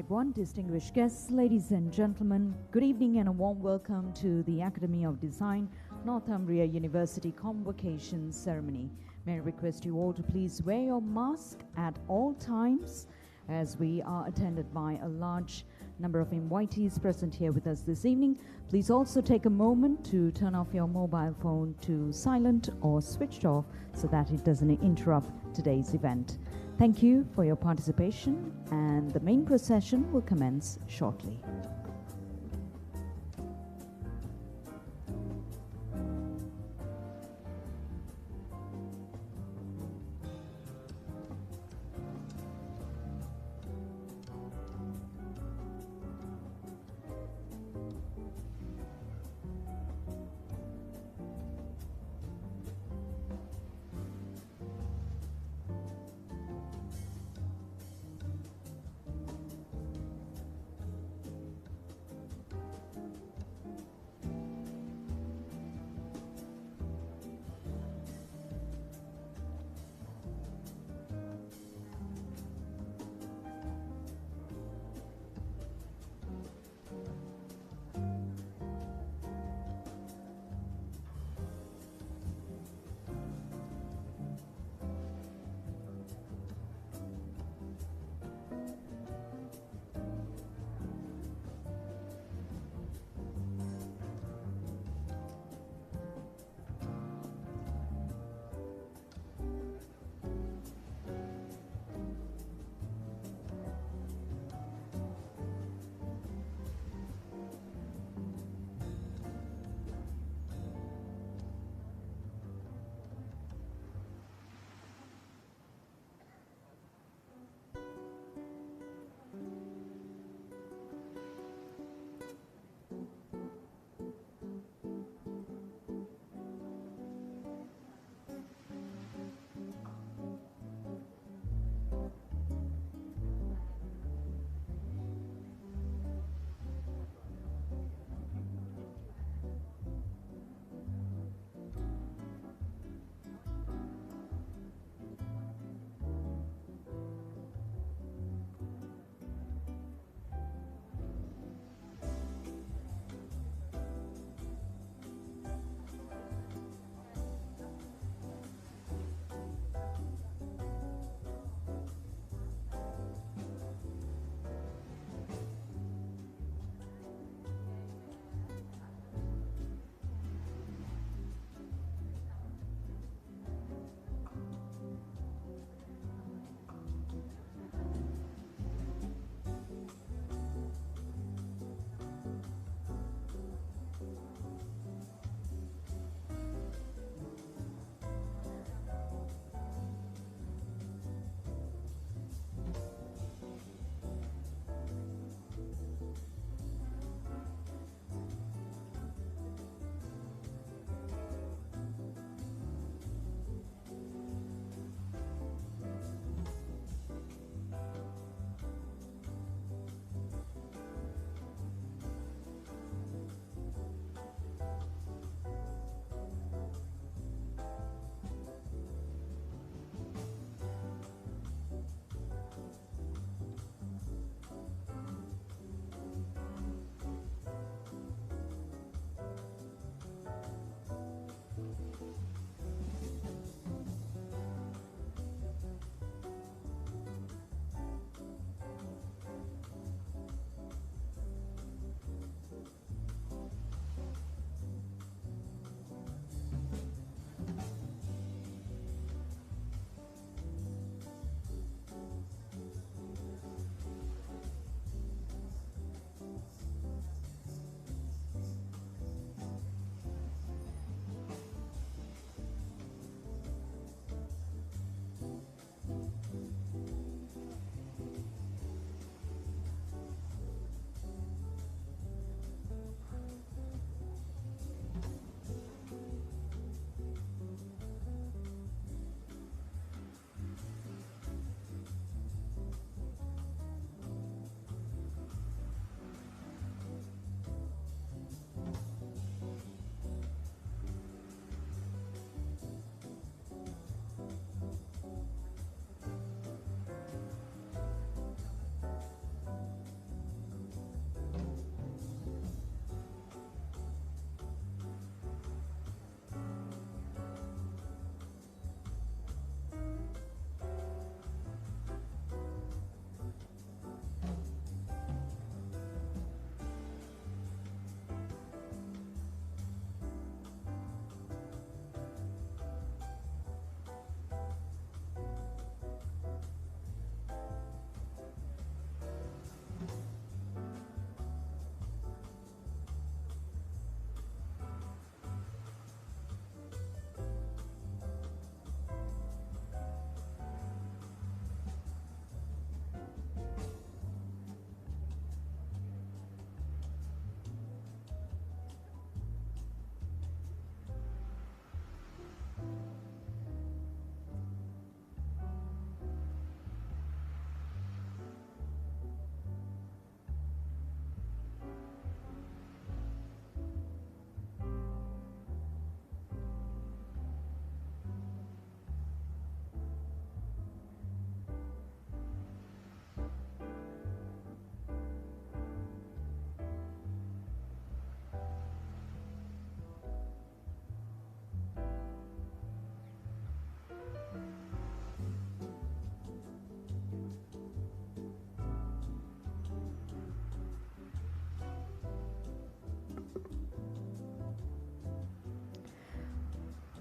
One distinguished guests, ladies and gentlemen, good evening and a warm welcome to the Academy of Design, Northumbria University Convocation Ceremony. May I request you all to please wear your mask at all times as we are attended by a large number of invitees present here with us this evening. Please also take a moment to turn off your mobile phone to silent or switched off so that it doesn't interrupt today's event. Thank you for your participation, and the main procession will commence shortly.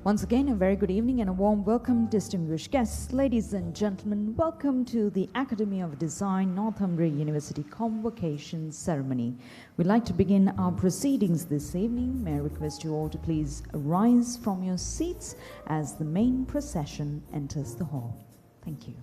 Once again, a very good evening and a warm welcome, distinguished guests. Ladies and gentlemen, welcome to the Academy of Design, Northumbria University Convocation Ceremony. We'd like to begin our proceedings this evening. May I request you all to please rise from your seats as the main procession enters the hall. Thank you.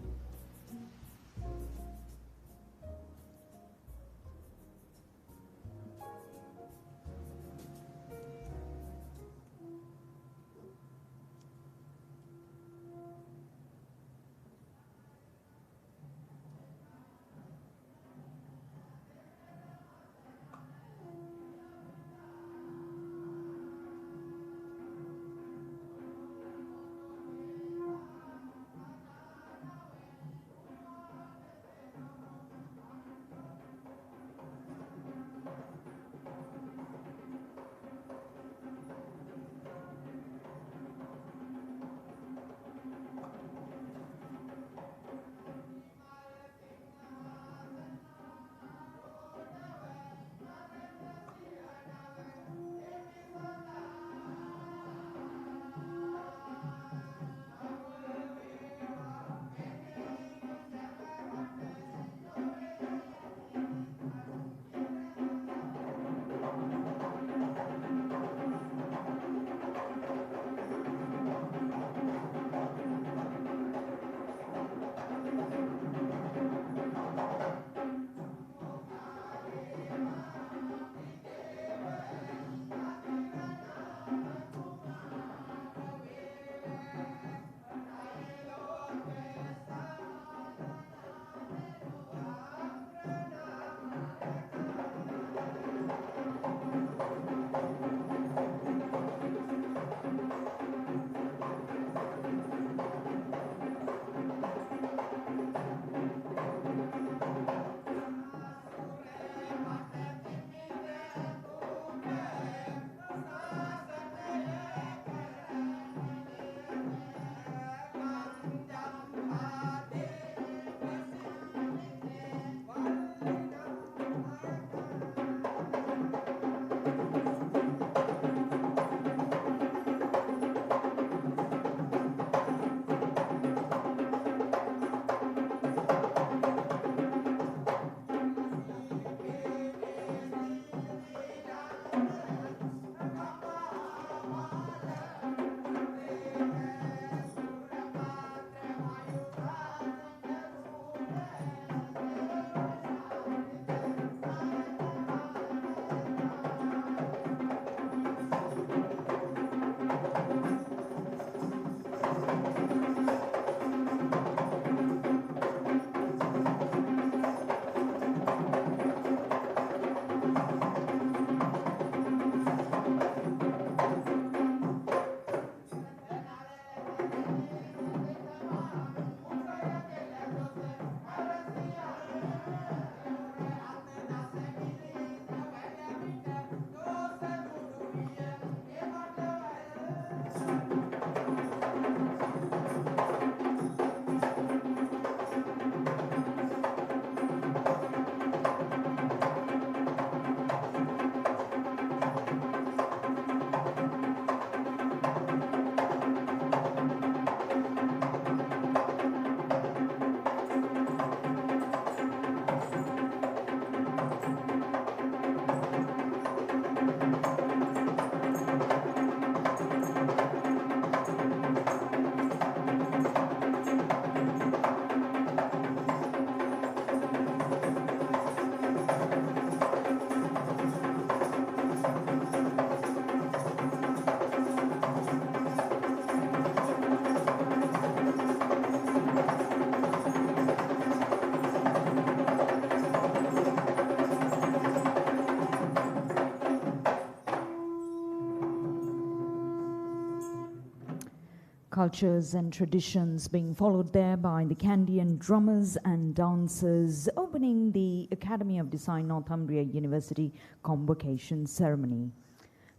Cultures and traditions being followed there by the Kandyan drummers and dancers, opening the Academy of Design Northumbria University Convocation Ceremony.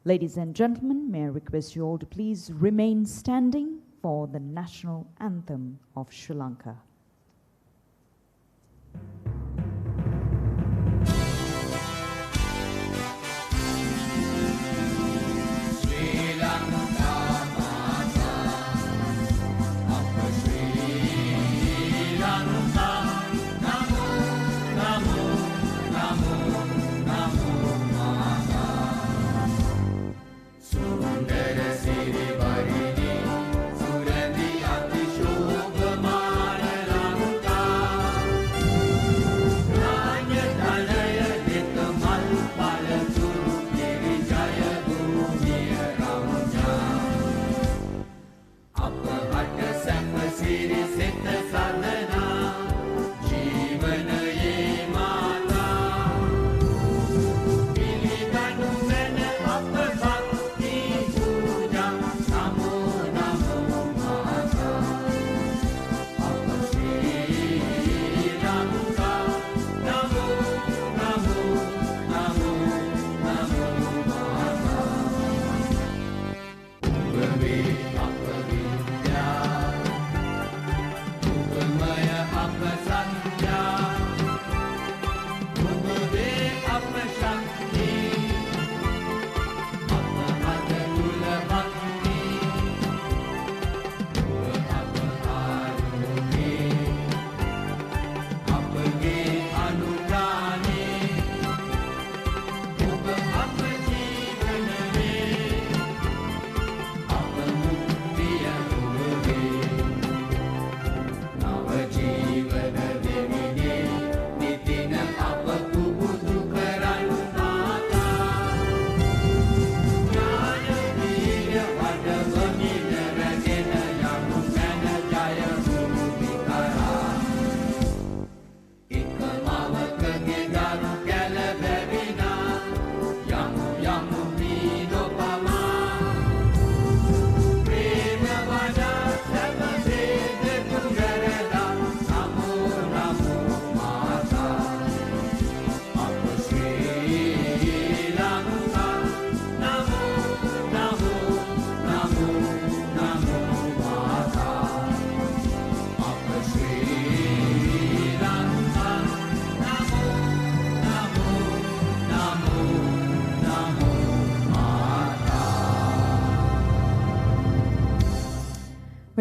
Ladies and gentlemen, may I request you all to please remain standing for the national anthem of Sri Lanka. Sri Lanka,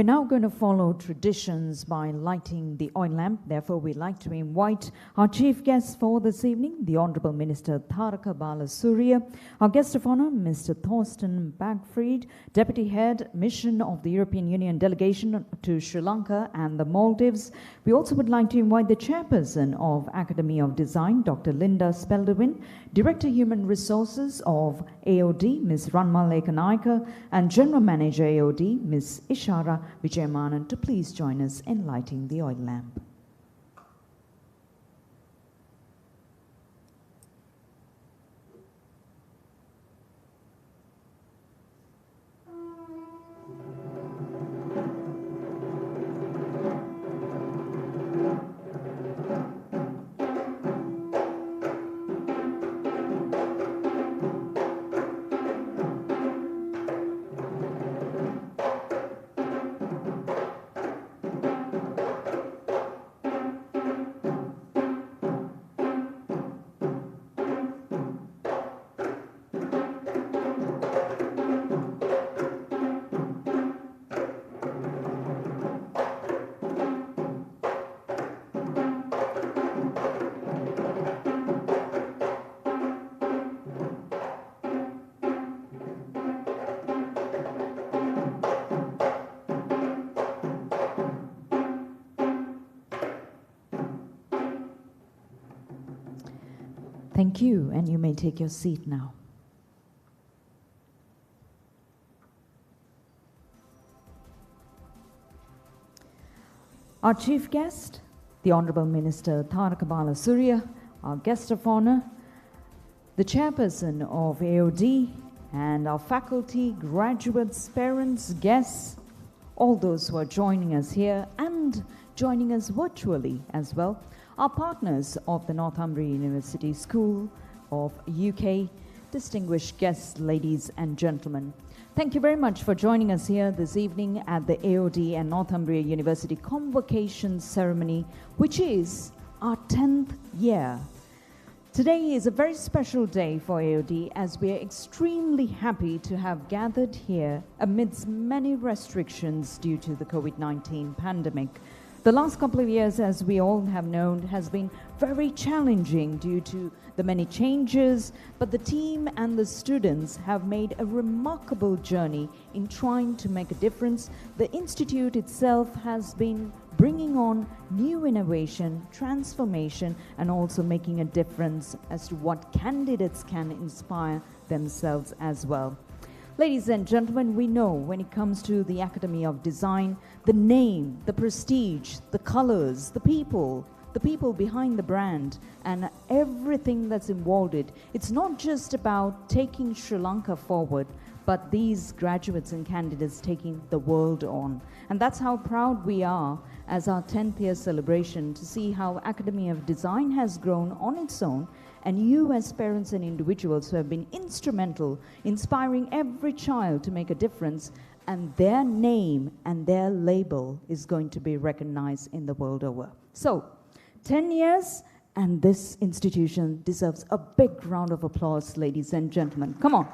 We're now going to follow traditions by lighting the oil lamp. Therefore, we'd like to invite our chief guest for this evening, the Honorable Minister Tharaka Balasurya, our guest of honor, Mr. Thorsten Bagfried, Deputy Head, Mission of the European Union Delegation to Sri Lanka and the Maldives. We also would like to invite the Chairperson of Academy of Design, Dr. Linda Spelderwin, Director Human Resources of AOD, Ms. Ranma Lekanaika, and General Manager AOD, Ms. Ishara Vijayamanan, to please join us in lighting the oil lamp. Thank you, and you may take your seat now. Our chief guest, the Honorable Minister Tharaka Balasurya, our guest of honor, the Chairperson of AOD, and our faculty, graduates, parents, guests, all those who are joining us here and joining us virtually as well, our partners of the Northumbria University School of UK, distinguished guests, ladies and gentlemen. Thank you very much for joining us here this evening at the AOD and Northumbria University Convocation ceremony, which is our 10th year. Today is a very special day for AOD, as we are extremely happy to have gathered here amidst many restrictions due to the COVID-19 pandemic. The last couple of years, as we all have known, has been very challenging due to the many changes, but the team and the students have made a remarkable journey in trying to make a difference. The institute itself has been bringing on new innovation, transformation, and also making a difference as to what candidates can inspire themselves as well. Ladies and gentlemen, we know when it comes to the Academy of Design, the name, the prestige, the colors, the people behind the brand, and everything that's involved in it. It's not just about taking Sri Lanka forward, but these graduates and candidates taking the world on. And that's how proud we are as our 10th year celebration to see how Academy of Design has grown on its own, and you as parents and individuals who have been instrumental, inspiring every child to make a difference, and their name and their label is going to be recognized in the world over. So, 10 years, and this institution deserves a big round of applause, ladies and gentlemen. Come on.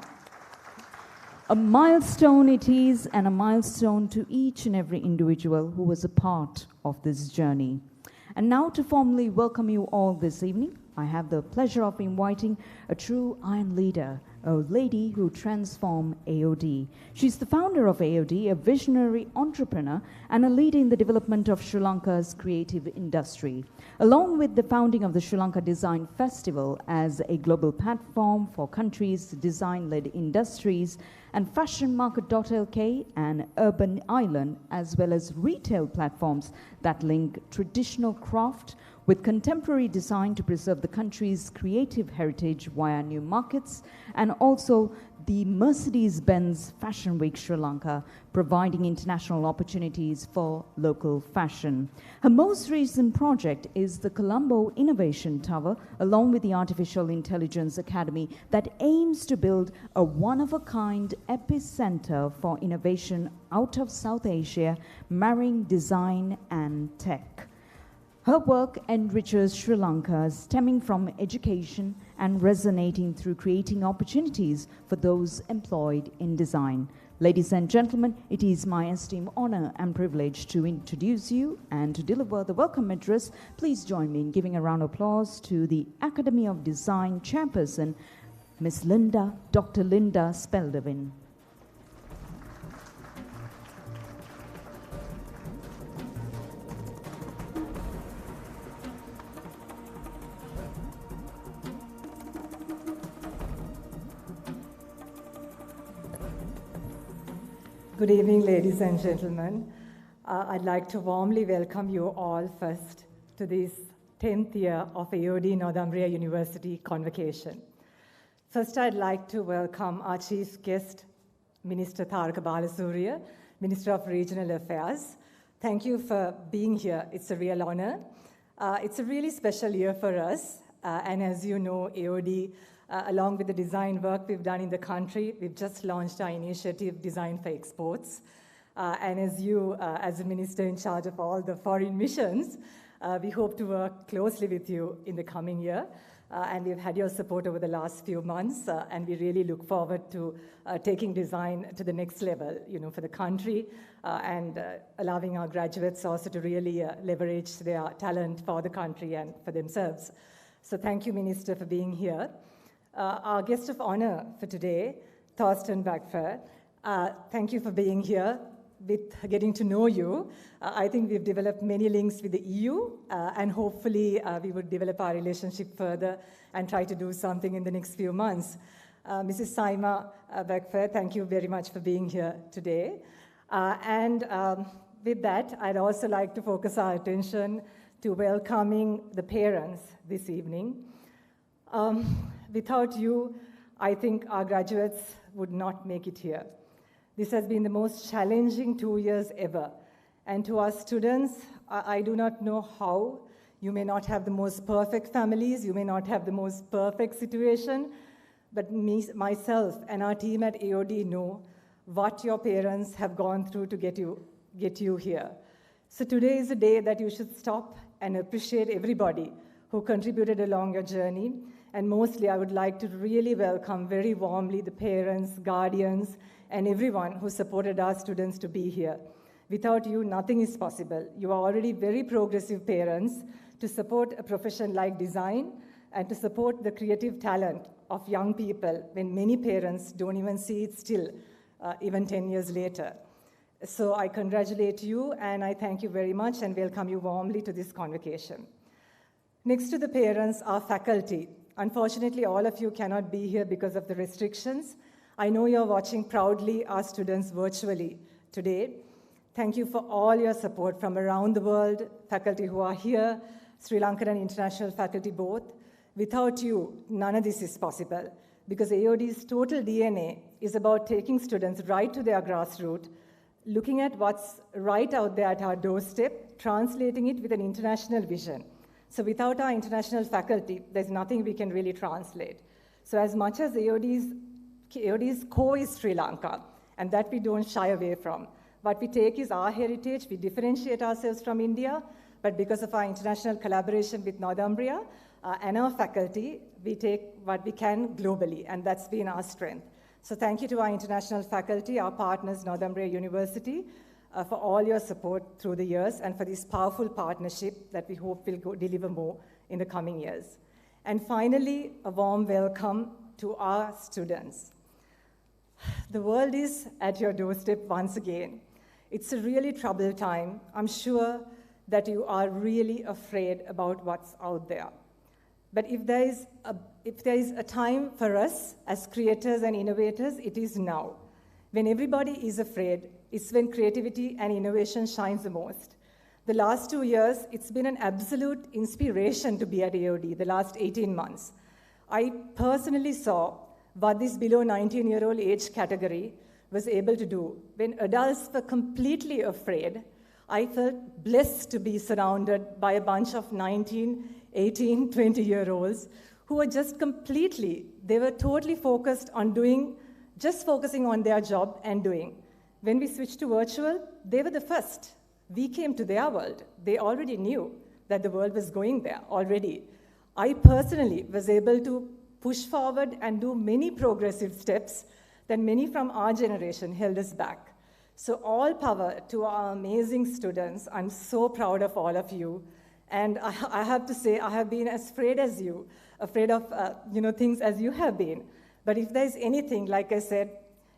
A milestone it is, and a milestone to each and every individual who was a part of this journey. And now to formally welcome you all this evening, I have the pleasure of inviting a true iron leader, a lady who transformed AOD. She's the founder of AOD, a visionary entrepreneur, and a leader in the development of Sri Lanka's creative industry. Along with the founding of the Sri Lanka Design Festival as a global platform for countries' design-led industries, and fashionmarket.lk and Urban Island, as well as retail platforms that link traditional craft with contemporary design to preserve the country's creative heritage via new markets, and also the Mercedes-Benz Fashion Week Sri Lanka, providing international opportunities for local fashion. Her most recent project is the Colombo Innovation Tower, along with the Artificial Intelligence Academy, that aims to build a one-of-a-kind epicenter for innovation out of South Asia, marrying design and tech. Her work enriches Sri Lanka, stemming from education and resonating through creating opportunities for those employed in design. Ladies and gentlemen, it is my esteemed honor and privilege to introduce you and to deliver the welcome address. Please join me in giving a round of applause to the Academy of Design Chairperson, Ms. Dr. Linda Spelderwin. Good evening, ladies and gentlemen. I'd like to warmly welcome you all first to this 10th year of AOD Northumbria University Convocation. First, I'd like to welcome our chief guest, Minister Tharaka Balasuriya, Minister of Regional Affairs. Thank you for being here. It's a real honor. It's a really special year for us. And as you know, AOD, along with the design work we've done in the country, we've just launched our initiative, Design for Exports. And as you, as the minister in charge of all the foreign missions, we hope to work closely with you in the coming year. And we've had your support over the last few months, and we really look forward to taking design to the next level, for the country, and allowing our graduates also to really leverage their talent for the country and for themselves. So thank you, Minister, for being here. Our guest of honor for today, Thorsten Wegfer, thank you for being here. With getting to know you, I think we've developed many links with the EU, and hopefully we would develop our relationship further and try to do something in the next few months. Mrs. Saima Wegfer, thank you very much for being here today. And with that, I'd also like to focus our attention to welcoming the parents this evening. Without you, I think our graduates would not make it here. This has been the most challenging 2 years ever. And to our students, I do not know how. You may not have the most perfect families, you may not have the most perfect situation, but myself and our team at AOD know what your parents have gone through to get you here. So today is a day that you should stop and appreciate everybody who contributed along your journey. And mostly, I would like to really welcome very warmly the parents, guardians, and everyone who supported our students to be here. Without you, nothing is possible. You are already very progressive parents to support a profession like design and to support the creative talent of young people when many parents don't even see it still, even 10 years later. So I congratulate you, and I thank you very much and welcome you warmly to this convocation. Next to the parents, our faculty. Unfortunately, all of you cannot be here because of the restrictions. I know you're watching proudly our students virtually today. Thank you for all your support from around the world, faculty who are here, Sri Lankan and international faculty both. Without you, none of this is possible, because AOD's total DNA is about taking students right to their grassroots, looking at what's right out there at our doorstep, translating it with an international vision. So without our international faculty, there's nothing we can really translate. So as much as AOD's core is Sri Lanka, and that we don't shy away from. What we take is our heritage, we differentiate ourselves from India, but because of our international collaboration with Northumbria and our faculty, we take what we can globally, and that's been our strength. So thank you to our international faculty, our partners, Northumbria University, for all your support through the years and for this powerful partnership that we hope will deliver more in the coming years. And finally, a warm welcome to our students. The world is at your doorstep once again. It's a really troubled time. I'm sure that you are really afraid about what's out there. But if there is a time for us as creators and innovators, it is now. When everybody is afraid, it's when creativity and innovation shines the most. The last 2 years, it's been an absolute inspiration to be at AOD, the last 18 months. I personally saw what this below 19-year-old age category was able to do. When adults were completely afraid, I felt blessed to be surrounded by a bunch of 19, 18, 20-year-olds who were just they were totally focused on focusing on their job and doing. When we switched to virtual, they were the first. We came to their world. They already knew that the world was going there already. I personally was able to push forward and do many progressive steps that many from our generation held us back. So all power to our amazing students. I'm so proud of all of you. And I have to say, I have been as afraid as you, afraid of things as you have been. But if there's anything, like I said,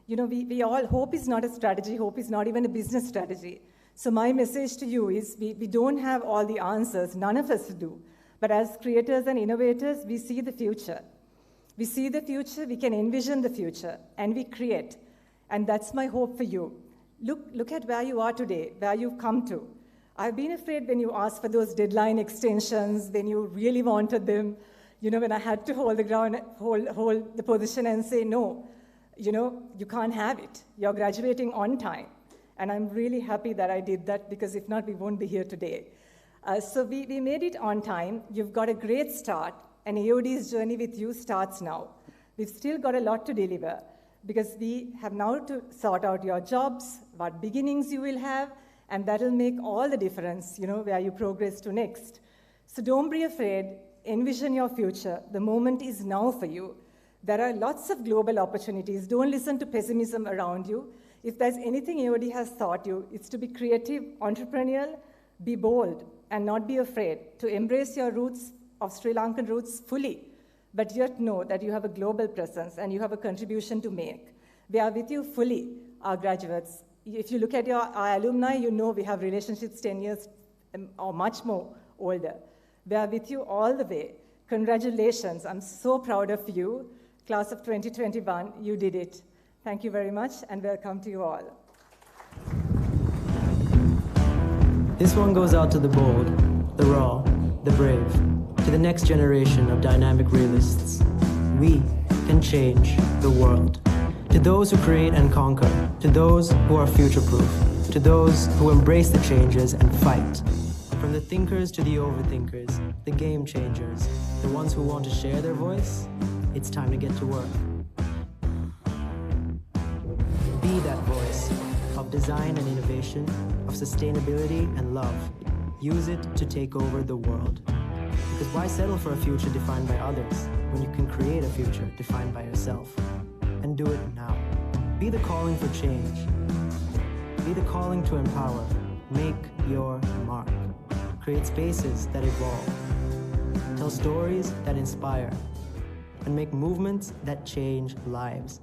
we all, hope is not a strategy, hope is not even a business strategy. So my message to you is we don't have all the answers, none of us do. But as creators and innovators, we see the future. We see the future, we can envision the future, and we create. And that's my hope for you. Look at where you are today, where you've come to. I've been afraid when you asked for those deadline extensions, when you really wanted them, when I had to hold the position and say, no, you can't have it. You're graduating on time. And I'm really happy that I did that, because if not, we won't be here today. So we made it on time. You've got a great start, and AOD's journey with you starts now. We've still got a lot to deliver, because we have now to sort out your jobs, what beginnings you will have, and that'll make all the difference, where you progress to next. So don't be afraid, envision your future. The moment is now for you. There are lots of global opportunities. Don't listen to pessimism around you. If there's anything AOD has taught you, it's to be creative, entrepreneurial, be bold, and not be afraid to embrace your roots of Sri Lankan roots fully, but yet know that you have a global presence and you have a contribution to make. We are with you fully, our graduates. If you look at our alumni, we have relationships 10 years or much more older. We are with you all the way. Congratulations, I'm so proud of you. Class of 2021, you did it. Thank you very much, and welcome to you all. This one goes out to the bold, the raw, the brave, to the next generation of dynamic realists. We can change the world. To those who create and conquer, to those who are future-proof, to those who embrace the changes and fight. From the thinkers to the overthinkers, the game changers, the ones who want to share their voice, it's time to get to work. Be that voice of design and innovation, of sustainability and love. Use it to take over the world. Because why settle for a future defined by others when you can create a future defined by yourself? And do it now. Be the calling for change. Be the calling to empower. Make your mark. Create spaces that evolve. Tell stories that inspire. And make movements that change lives.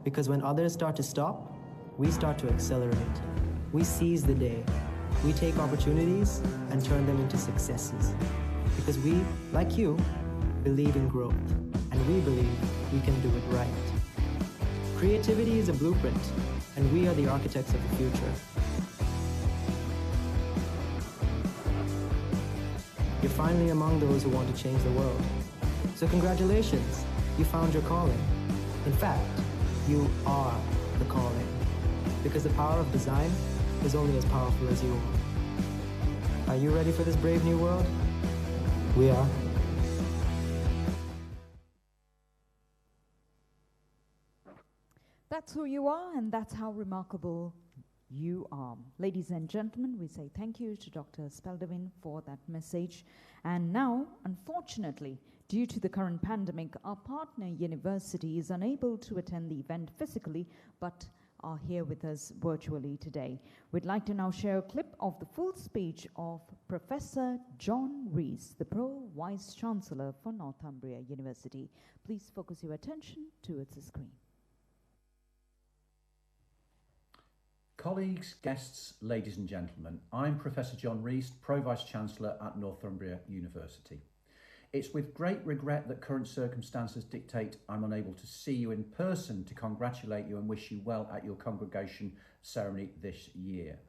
Because when others start to stop, we start to accelerate. We seize the day. We take opportunities and turn them into successes. Because we, like you, believe in growth. And we believe we can do it right. Creativity is a blueprint, and we are the architects of the future. You're finally among those who want to change the world. So congratulations, you found your calling. In fact, you are the calling. Because the power of design is only as powerful as you are. Are you ready for this brave new world? We are. That's who you are, and that's how remarkable you are. Ladies and gentlemen, we say thank you to Dr. Speldevin for that message. And now, unfortunately, due to the current pandemic, our partner university is unable to attend the event physically, but are here with us virtually today. We'd like to now share a clip of the full speech of Professor John Rees, the Pro Vice Chancellor for Northumbria University. Please focus your attention towards the screen. Colleagues, guests, ladies and gentlemen, I'm Professor John Rees, Pro Vice Chancellor at Northumbria University. It's with great regret that current circumstances dictate I'm unable to see you in person to congratulate you and wish you well at your congregation ceremony this year.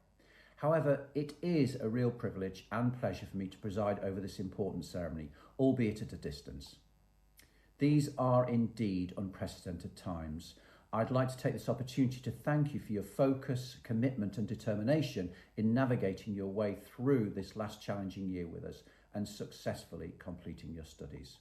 However, it is a real privilege and pleasure for me to preside over this important ceremony, albeit at a distance. These are indeed unprecedented times. I'd like to take this opportunity to thank you for your focus, commitment and determination in navigating your way through this last challenging year with us and successfully completing your studies.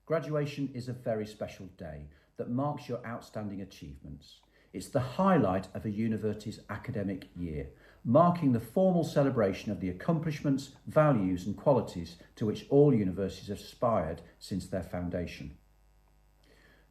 Graduation is a very special day that marks your outstanding achievements. It's the highlight of a university's academic year, marking the formal celebration of the accomplishments, values and qualities to which all universities have aspired since their foundation.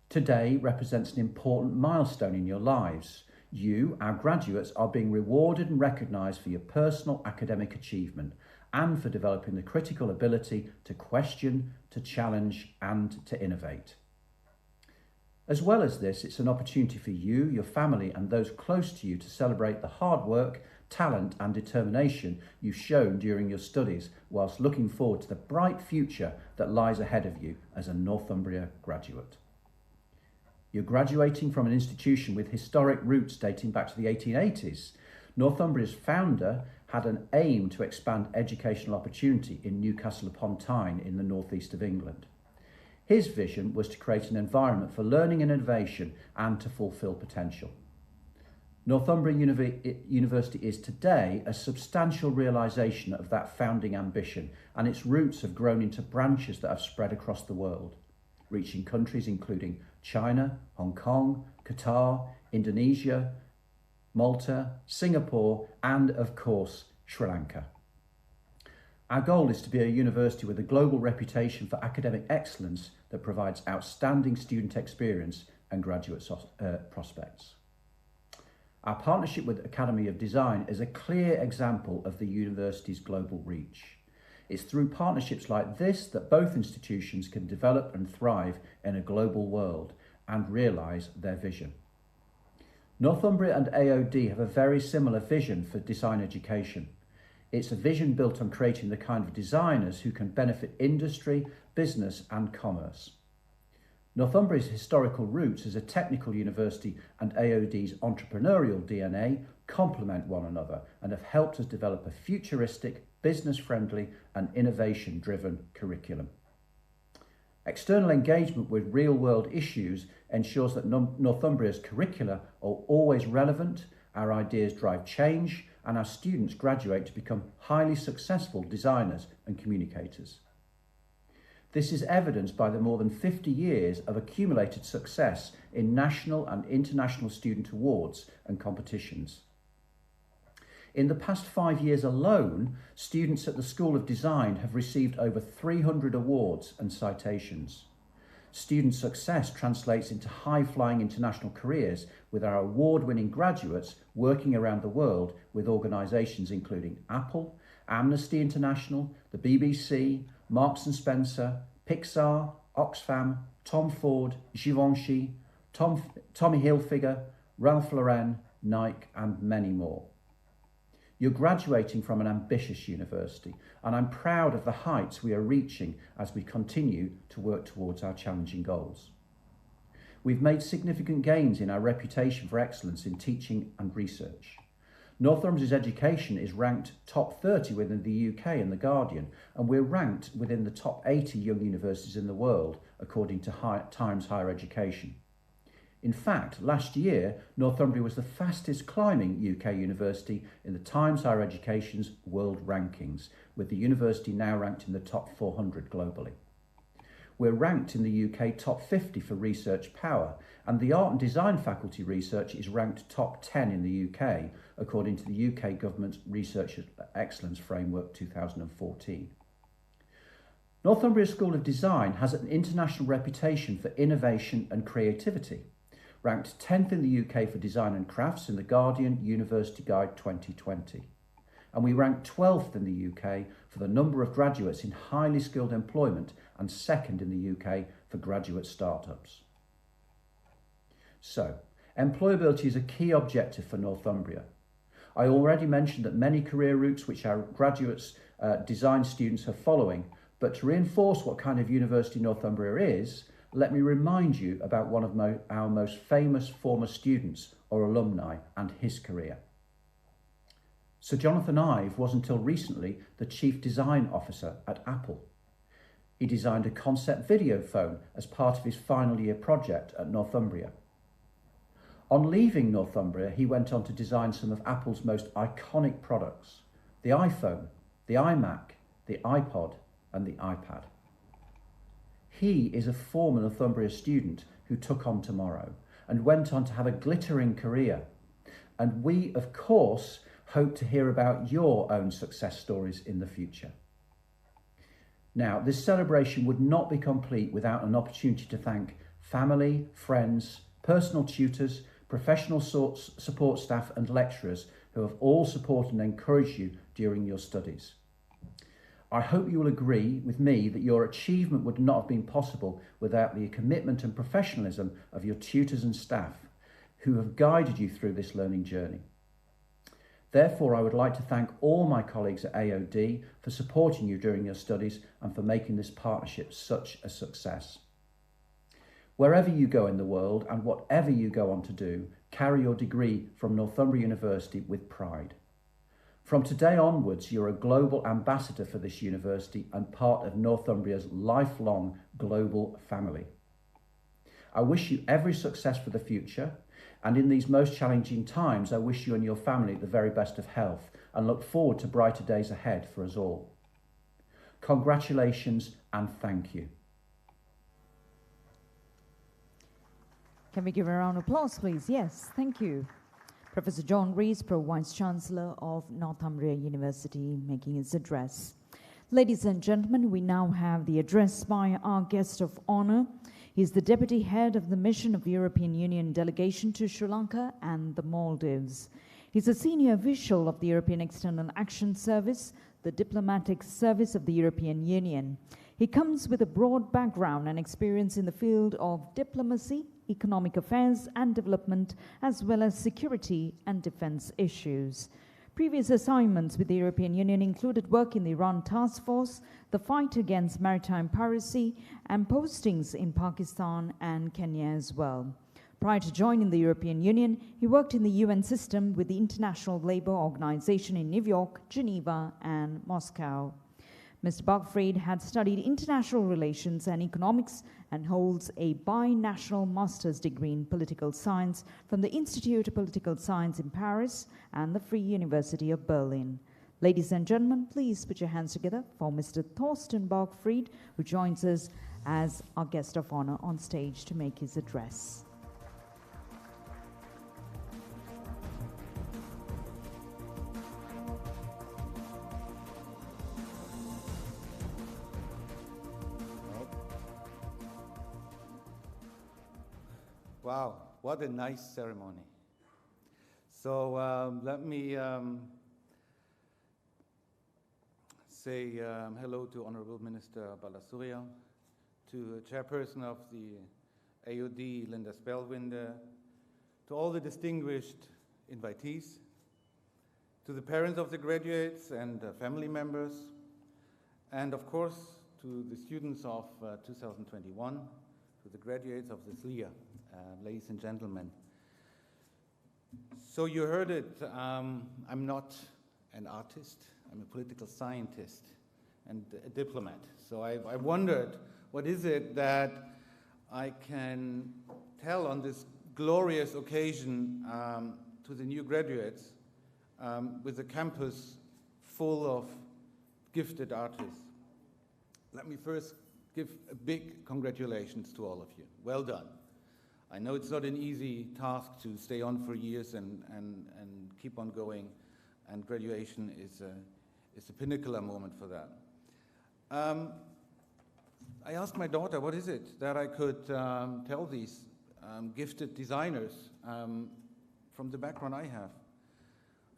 Today represents an important milestone in your lives. You, our graduates, are being rewarded and recognised for your personal academic achievement and for developing the critical ability to question, to challenge and to innovate. As well as this, it's an opportunity for you, your family and those close to you to celebrate the hard work, talent and determination you've shown during your studies, whilst looking forward to the bright future that lies ahead of you as a Northumbria graduate. You're graduating from an institution with historic roots dating back to the 1880s. Northumbria's founder had an aim to expand educational opportunity in Newcastle upon Tyne in the northeast of England. His vision was to create an environment for learning and innovation and to fulfil potential. Northumbria University is today a substantial realisation of that founding ambition, and its roots have grown into branches that have spread across the world, reaching countries including China, Hong Kong, Qatar, Indonesia, Malta, Singapore, and of course, Sri Lanka. Our goal is to be a university with a global reputation for academic excellence that provides outstanding student experience and graduate prospects. Our partnership with Academy of Design is a clear example of the university's global reach. It's through partnerships like this that both institutions can develop and thrive in a global world and realise their vision. Northumbria and AOD have a very similar vision for design education. It's a vision built on creating the kind of designers who can benefit industry, business and commerce. Northumbria's historical roots as a technical university and AOD's entrepreneurial DNA complement one another and have helped us develop a futuristic, business-friendly and innovation-driven curriculum. External engagement with real-world issues ensures that Northumbria's curricula are always relevant, our ideas drive change, and our students graduate to become highly successful designers and communicators. This is evidenced by the more than 50 years of accumulated success in national and international student awards and competitions. In the past 5 years alone, students at the School of Design have received over 300 awards and citations. Student success translates into high-flying international careers, with our award-winning graduates working around the world with organisations including Apple, Amnesty International, the BBC, Marks & Spencer, Pixar, Oxfam, Tom Ford, Givenchy, Tommy Hilfiger, Ralph Lauren, Nike and many more. You're graduating from an ambitious university, and I'm proud of the heights we are reaching as we continue to work towards our challenging goals. We've made significant gains in our reputation for excellence in teaching and research. Northumbria's education is ranked top 30 within the UK in The Guardian, and we're ranked within the top 80 young universities in the world, according to Times Higher Education. In fact, last year, Northumbria was the fastest climbing UK university in the Times Higher Education's world rankings, with the university now ranked in the top 400 globally. We're ranked in the UK top 50 for research power, and the art and design faculty research is ranked top 10 in the UK, according to the UK Government's Research Excellence Framework 2014. Northumbria School of Design has an international reputation for innovation and creativity, ranked 10th in the UK for design and crafts in the Guardian University Guide 2020. And we ranked 12th in the UK for the number of graduates in highly skilled employment and second in the UK for graduate startups. So, employability is a key objective for Northumbria. I already mentioned that many career routes which our graduates, design students are following, but to reinforce what kind of university Northumbria is, let me remind you about one of our most famous former students or alumni and his career. Sir Jonathan Ive was until recently the Chief Design Officer at Apple. He designed a concept video phone as part of his final year project at Northumbria. On leaving Northumbria, he went on to design some of Apple's most iconic products: the iPhone, the iMac, the iPod and the iPad. He is a former Northumbria student who took on tomorrow, and went on to have a glittering career. And we, of course, hope to hear about your own success stories in the future. Now, this celebration would not be complete without an opportunity to thank family, friends, personal tutors, professional support staff and lecturers who have all supported and encouraged you during your studies. I hope you will agree with me that your achievement would not have been possible without the commitment and professionalism of your tutors and staff who have guided you through this learning journey. Therefore, I would like to thank all my colleagues at AOD for supporting you during your studies and for making this partnership such a success. Wherever you go in the world and whatever you go on to do, carry your degree from Northumbria University with pride. From today onwards, you're a global ambassador for this university and part of Northumbria's lifelong global family. I wish you every success for the future, and in these most challenging times, I wish you and your family the very best of health and look forward to brighter days ahead for us all. Congratulations and thank you. Can we give a round of applause, please? Yes, thank you. Professor John Rees, Pro-Vice-Chancellor of Northumbria University, making his address. Ladies and gentlemen, we now have the address by our guest of honor. He's the Deputy Head of the Mission of the European Union Delegation to Sri Lanka and the Maldives. He's a senior official of the European External Action Service, the diplomatic service of the European Union. He comes with a broad background and experience in the field of diplomacy, economic affairs and development, as well as security and defense issues. Previous assignments with the European Union included work in the Iran Task Force, the fight against maritime piracy, and postings in Pakistan and Kenya as well. Prior to joining the European Union, he worked in the UN system with the International Labour Organization in New York, Geneva, and Moscow. Mr. Bargfried had studied international relations and economics and holds a binational master's degree in political science from the Institute of Political Science in Paris and the Free University of Berlin. Ladies and gentlemen, please put your hands together for Mr. Thorsten Bargfried, who joins us as our guest of honor on stage to make his address. Wow, what a nice ceremony. So let me say hello to Honorable Minister Balasuria, to Chairperson of the AOD, Linda Spellwinder, to all the distinguished invitees, to the parents of the graduates and family members, and of course to the students of 2021, to the graduates of this year. Ladies and gentlemen. So you heard it, I'm not an artist, I'm a political scientist and a diplomat. So I wondered, what is it that I can tell on this glorious occasion to the new graduates with a campus full of gifted artists? Let me first give a big congratulations to all of you. Well done. I know it's not an easy task to stay on for years and keep on going, and graduation is a pinnacle moment for that. I asked my daughter, what is it that I could tell these gifted designers from the background I have?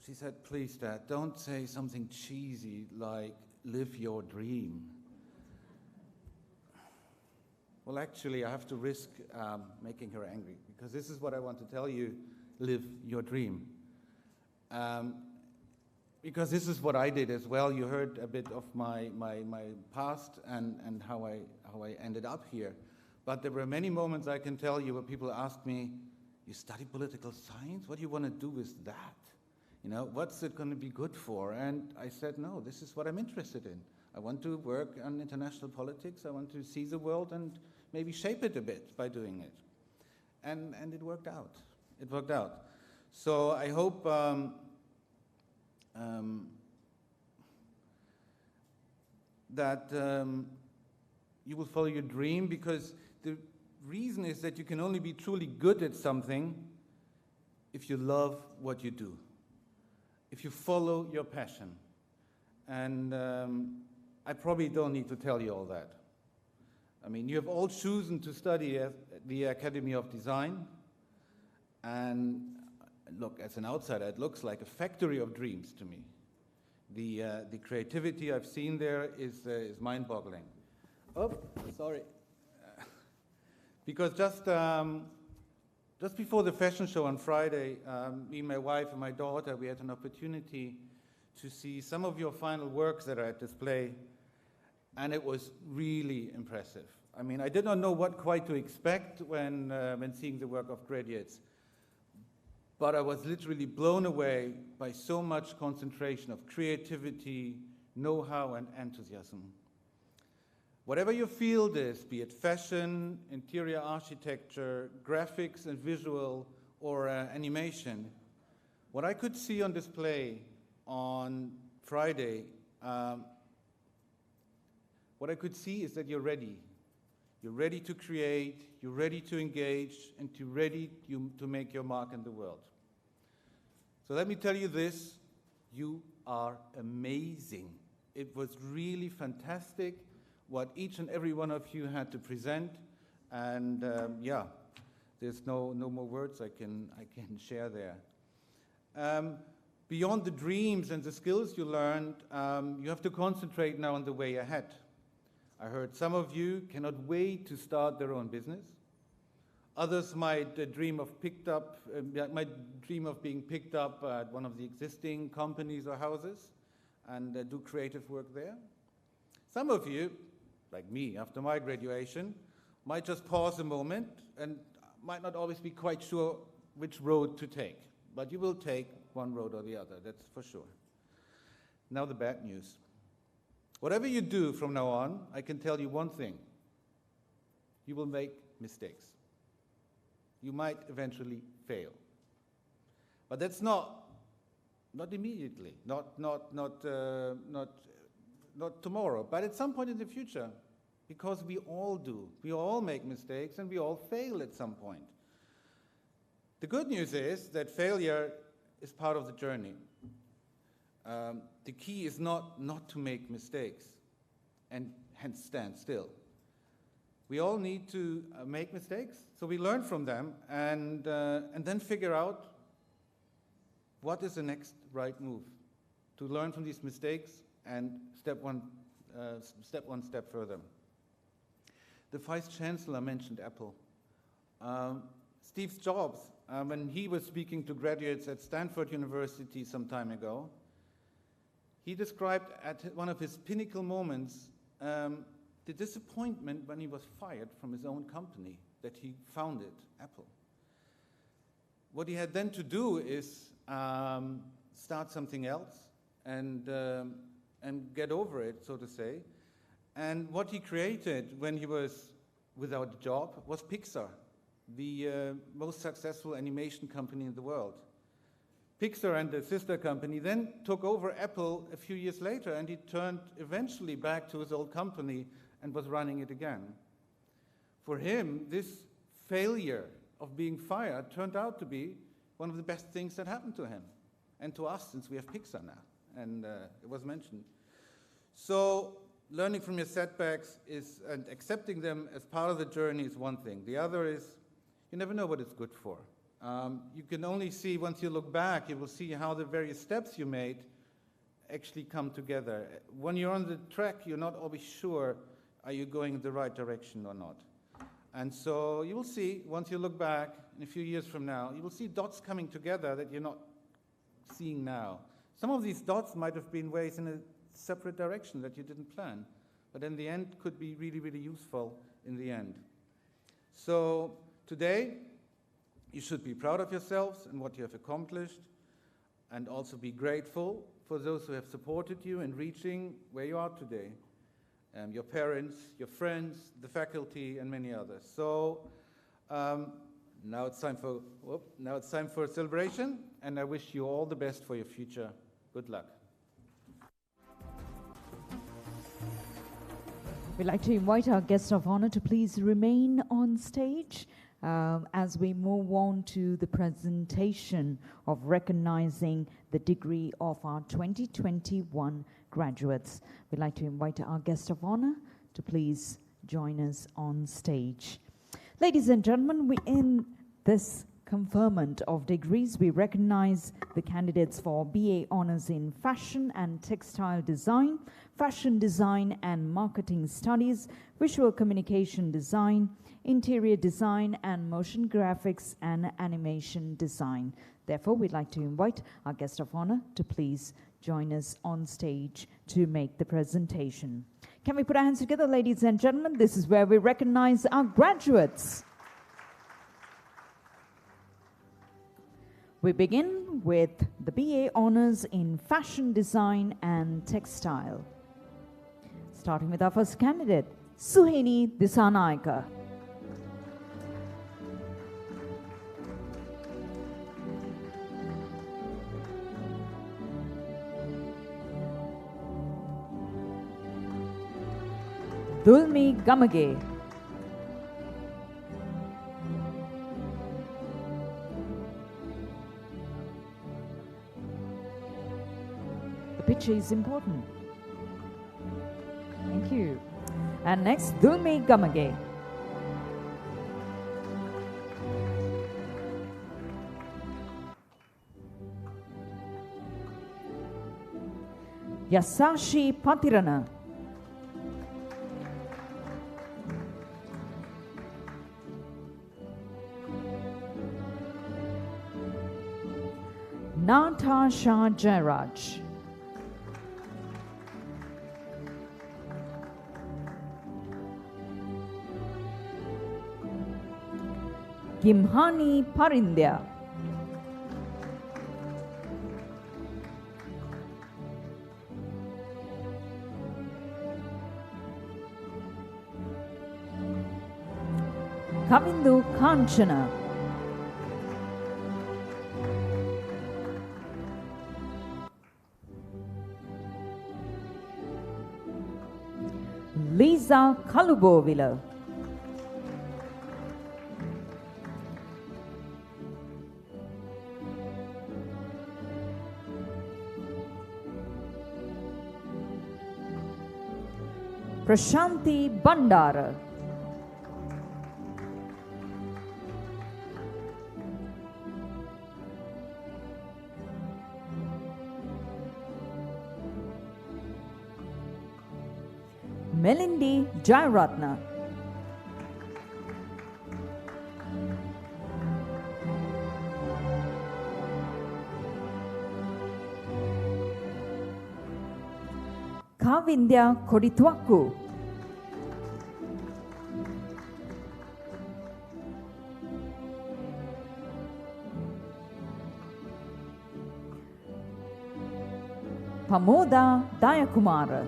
She said, please, Dad, don't say something cheesy like, live your dream. Well, actually, I have to risk making her angry, because this is what I want to tell you: live your dream. Because this is what I did as well. You heard a bit of my past and how I ended up here. But there were many moments, I can tell you, where people asked me, you study political science? What do you want to do with that? You know, what's it going to be good for? And I said, no, this is what I'm interested in. I want to work on international politics. I want to see the world and maybe shape it a bit by doing it. And it worked out. It worked out. So I hope that you will follow your dream, because the reason is that you can only be truly good at something if you love what you do, if you follow your passion. And I probably don't need to tell you all that. I mean, you have all chosen to study at the Academy of Design, and look, as an outsider, it looks like a factory of dreams to me. The creativity I've seen there is mind-boggling. Oh, sorry. Because just before the fashion show on Friday, me, my wife, and my daughter, we had an opportunity to see some of your final works that are at display, and it was really impressive. I mean, I did not know what quite to expect when seeing the work of graduates, but I was literally blown away by so much concentration of creativity, know-how, and enthusiasm. Whatever your field is, be it fashion, interior architecture, graphics and visual, or animation, what I could see on display on Friday, what I could see is that you're ready. You're ready to create, you're ready to engage, and you're ready to make your mark in the world. So let me tell you this, you are amazing. It was really fantastic what each and every one of you had to present, and yeah, there's no more words I can share there. Beyond the dreams and the skills you learned, you have to concentrate now on the way ahead. I heard some of you cannot wait to start their own business. Others might dream of being picked up at one of the existing companies or houses and do creative work there. Some of you, like me after my graduation, might just pause a moment and might not always be quite sure which road to take, but you will take one road or the other, that's for sure. Now the bad news. Whatever you do from now on, I can tell you one thing. You will make mistakes. You might eventually fail. But that's not immediately, not tomorrow, but at some point in the future, because we all do. We all make mistakes and we all fail at some point. The good news is that failure is part of the journey. The key is not to make mistakes and hence stand still. We all need to make mistakes, so we learn from them and then figure out what is the next right move to learn from these mistakes and step one step further. The Vice Chancellor mentioned Apple. Steve Jobs, when he was speaking to graduates at Stanford University some time ago, he described at one of his pinnacle moments the disappointment when he was fired from his own company that he founded, Apple. What he had then to do is start something else and get over it, so to say. And what he created when he was without a job was Pixar, the most successful animation company in the world. Pixar and the sister company then took over Apple a few years later, and he turned eventually back to his old company and was running it again. For him, this failure of being fired turned out to be one of the best things that happened to him, and to us, since we have Pixar now, and it was mentioned. So learning from your setbacks and accepting them as part of the journey is one thing. The other is you never know what it's good for. You can only see, once you look back, you will see how the various steps you made actually come together. When you're on the track, you're not always sure, are you going in the right direction or not? And so you will see, once you look back in a few years from now, you will see dots coming together that you're not seeing now. Some of these dots might have been ways in a separate direction that you didn't plan, but in the end could be really, really useful in the end. So today, you should be proud of yourselves and what you have accomplished, and also be grateful for those who have supported you in reaching where you are today. Your parents, your friends, the faculty, and many others. So now it's time for celebration, and I wish you all the best for your future. Good luck. We'd like to invite our guest of honor to please remain on stage as we move on to the presentation of recognizing the degree of our 2021 graduates. We'd like to invite our guest of honor to please join us on stage. Ladies and gentlemen, in this conferment of degrees, we recognize the candidates for BA Honors in Fashion and Textile Design, Fashion Design and Marketing Studies, Visual Communication Design, Interior Design and Motion Graphics and Animation Design. Therefore, we'd like to invite our guest of honor to please join us on stage to make the presentation. Can we put our hands together, ladies and gentlemen? This is where we recognize our graduates. We begin with the BA Honors in Fashion Design and Textile. Starting with our first candidate, Suhini Disanayaka. Dulmi Gamage. The picture is important. Thank you. And next, Dulmi Gamage. Yasashi Patirana. Natasha Jairaj. Gimhani Parindya. Kavindu Kanchana. Lisa Kalubovila. Prashanti Bandara. Melindi Jairatna. Kavindya Koditwaku. Pamoda Dayakumara.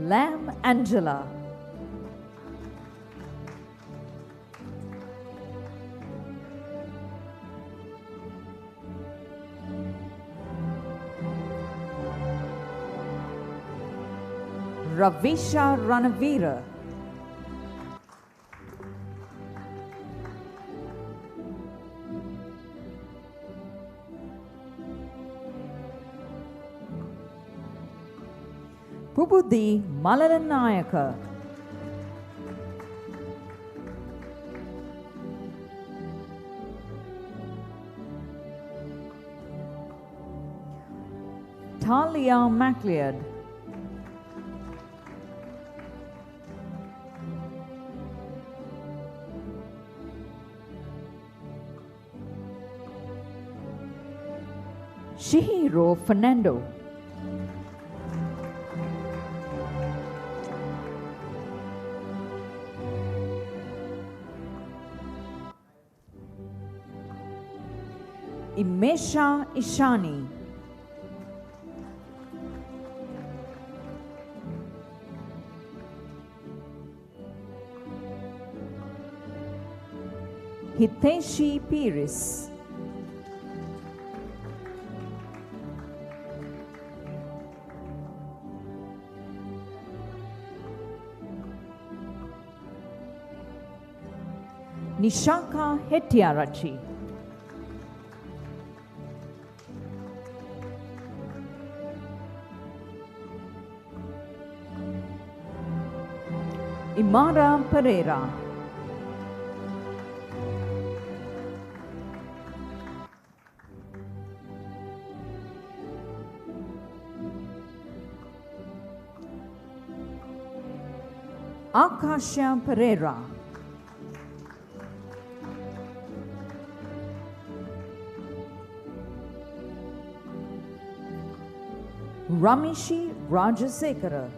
Lam Angela. Ravisha Ranavira. Pupudi Malalanayaka. Talia MacLeod. Shihiro Fernando. Imesha Ishani. Hiteshi Piris. Nishaka Hettiarachchi. Imara Pereira. Akasha Pereira. Ramishi Rajasekara.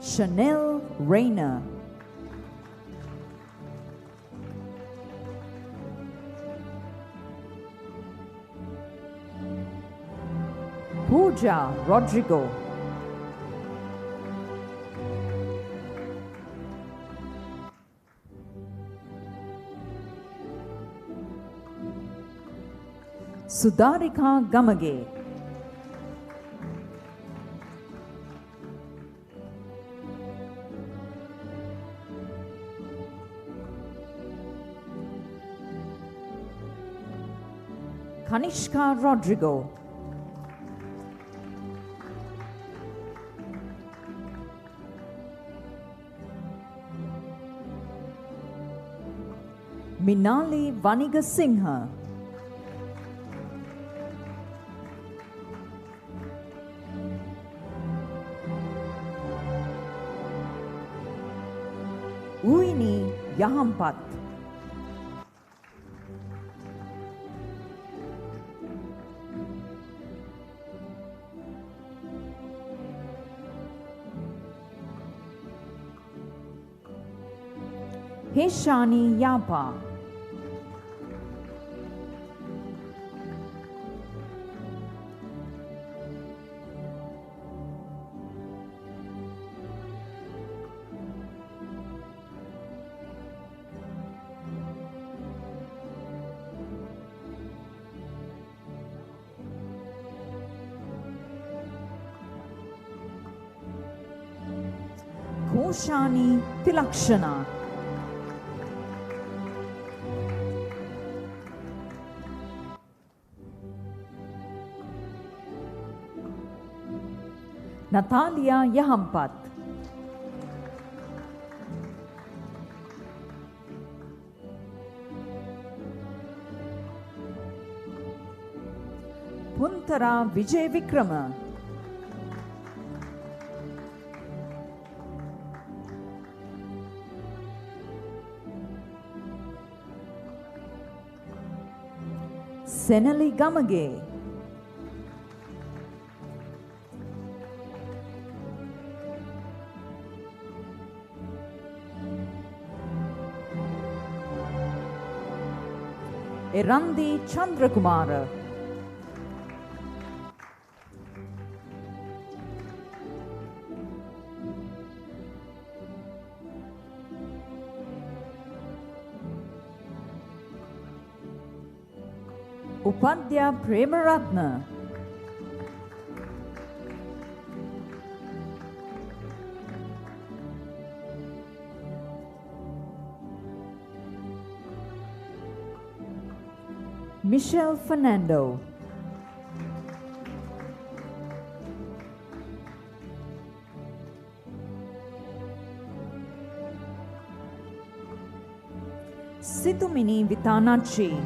Chanel Rayner. Pooja Rodrigo. Sudarika Gamage. Kanishka Rodrigo. Minali Vaniga Singha. Uini Yahampat. Heshani Yapa. Koshani Tilakshana. Natalia Yahampat. Puntara Vijay Vikrama. Senali Gamage. Erandi Chandrakumara. Upadya Premaratna. Michelle Fernando. Situmini Vitanachi.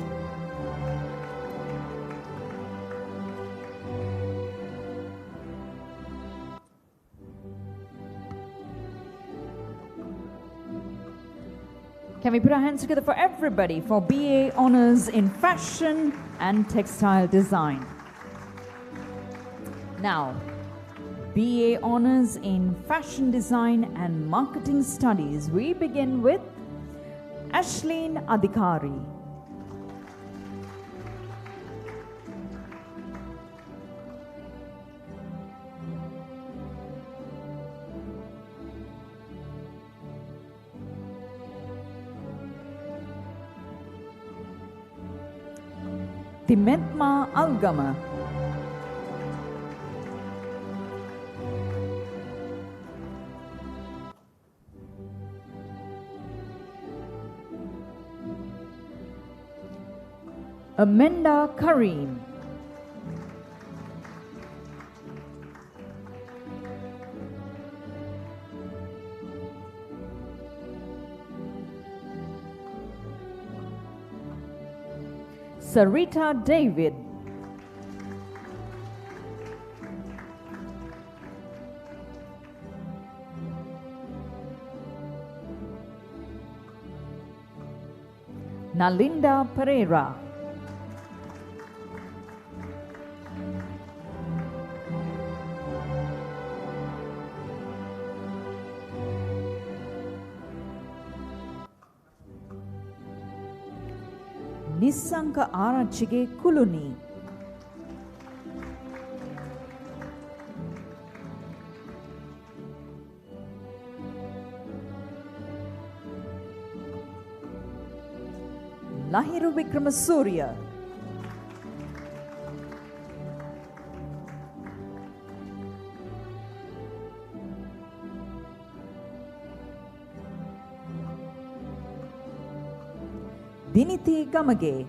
Can we put our hands together for everybody for BA Honours in Fashion and Textile Design? Now, BA Honours in Fashion Design and Marketing Studies. We begin with Ashleen Adhikari. Timetma Algama. Amanda Kareem. Sarita David. Nalinda Pereira. Nissanka Arachige Kuluni. Lahiru Vikramasuriya. Diniti Gamage.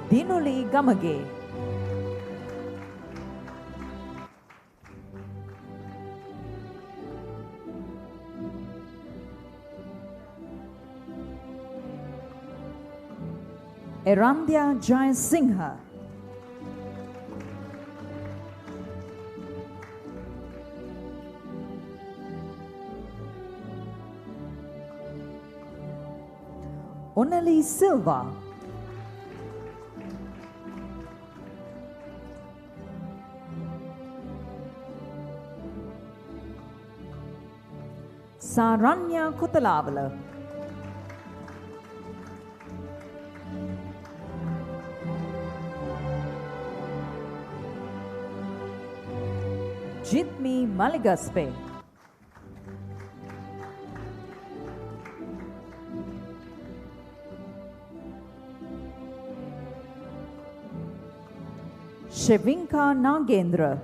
Dinuli Gamage. Erandhya Jayasingha. Onali Silva. Saranya Kotalavala. Jitmi Maligaspe. Shevinka Nagendra.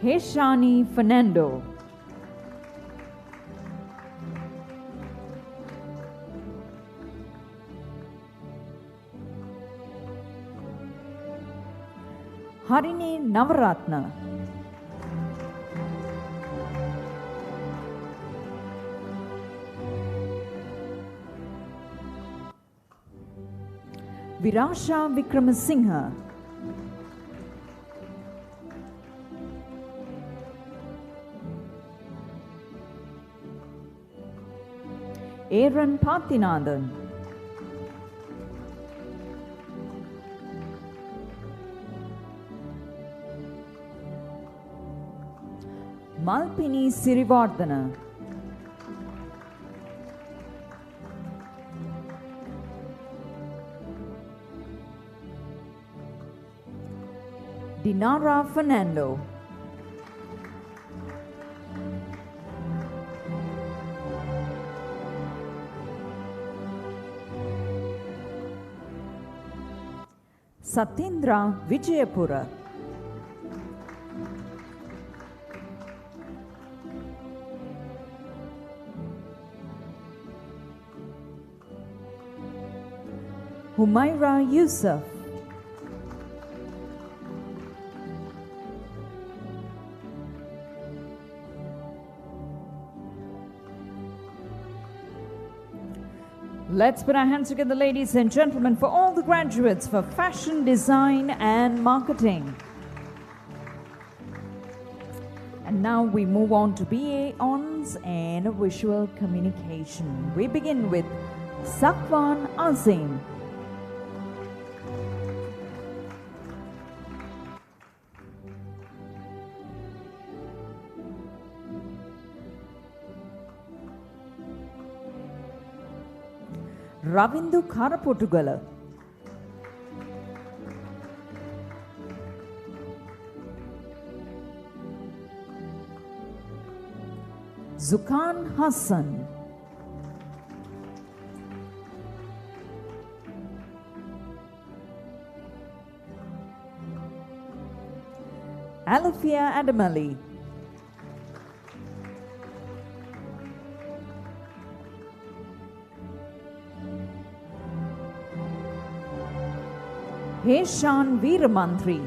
Heshani Fernando. Harini Navaratna. Virasha Vikramasinghe. Aaron Pathinathan. Malpini Sirivardhana. Dinara Fernando. Satindra Vijayapura. Humaira Yusuf. Let's put our hands together, ladies and gentlemen, for all the graduates for fashion design and marketing. And now we move on to BA Hons and Visual Communication. We begin with Sakwan Azim. Ravindu Karapotugala. Zukan Hassan. Alafia Adamali. Heshan Veeramantri.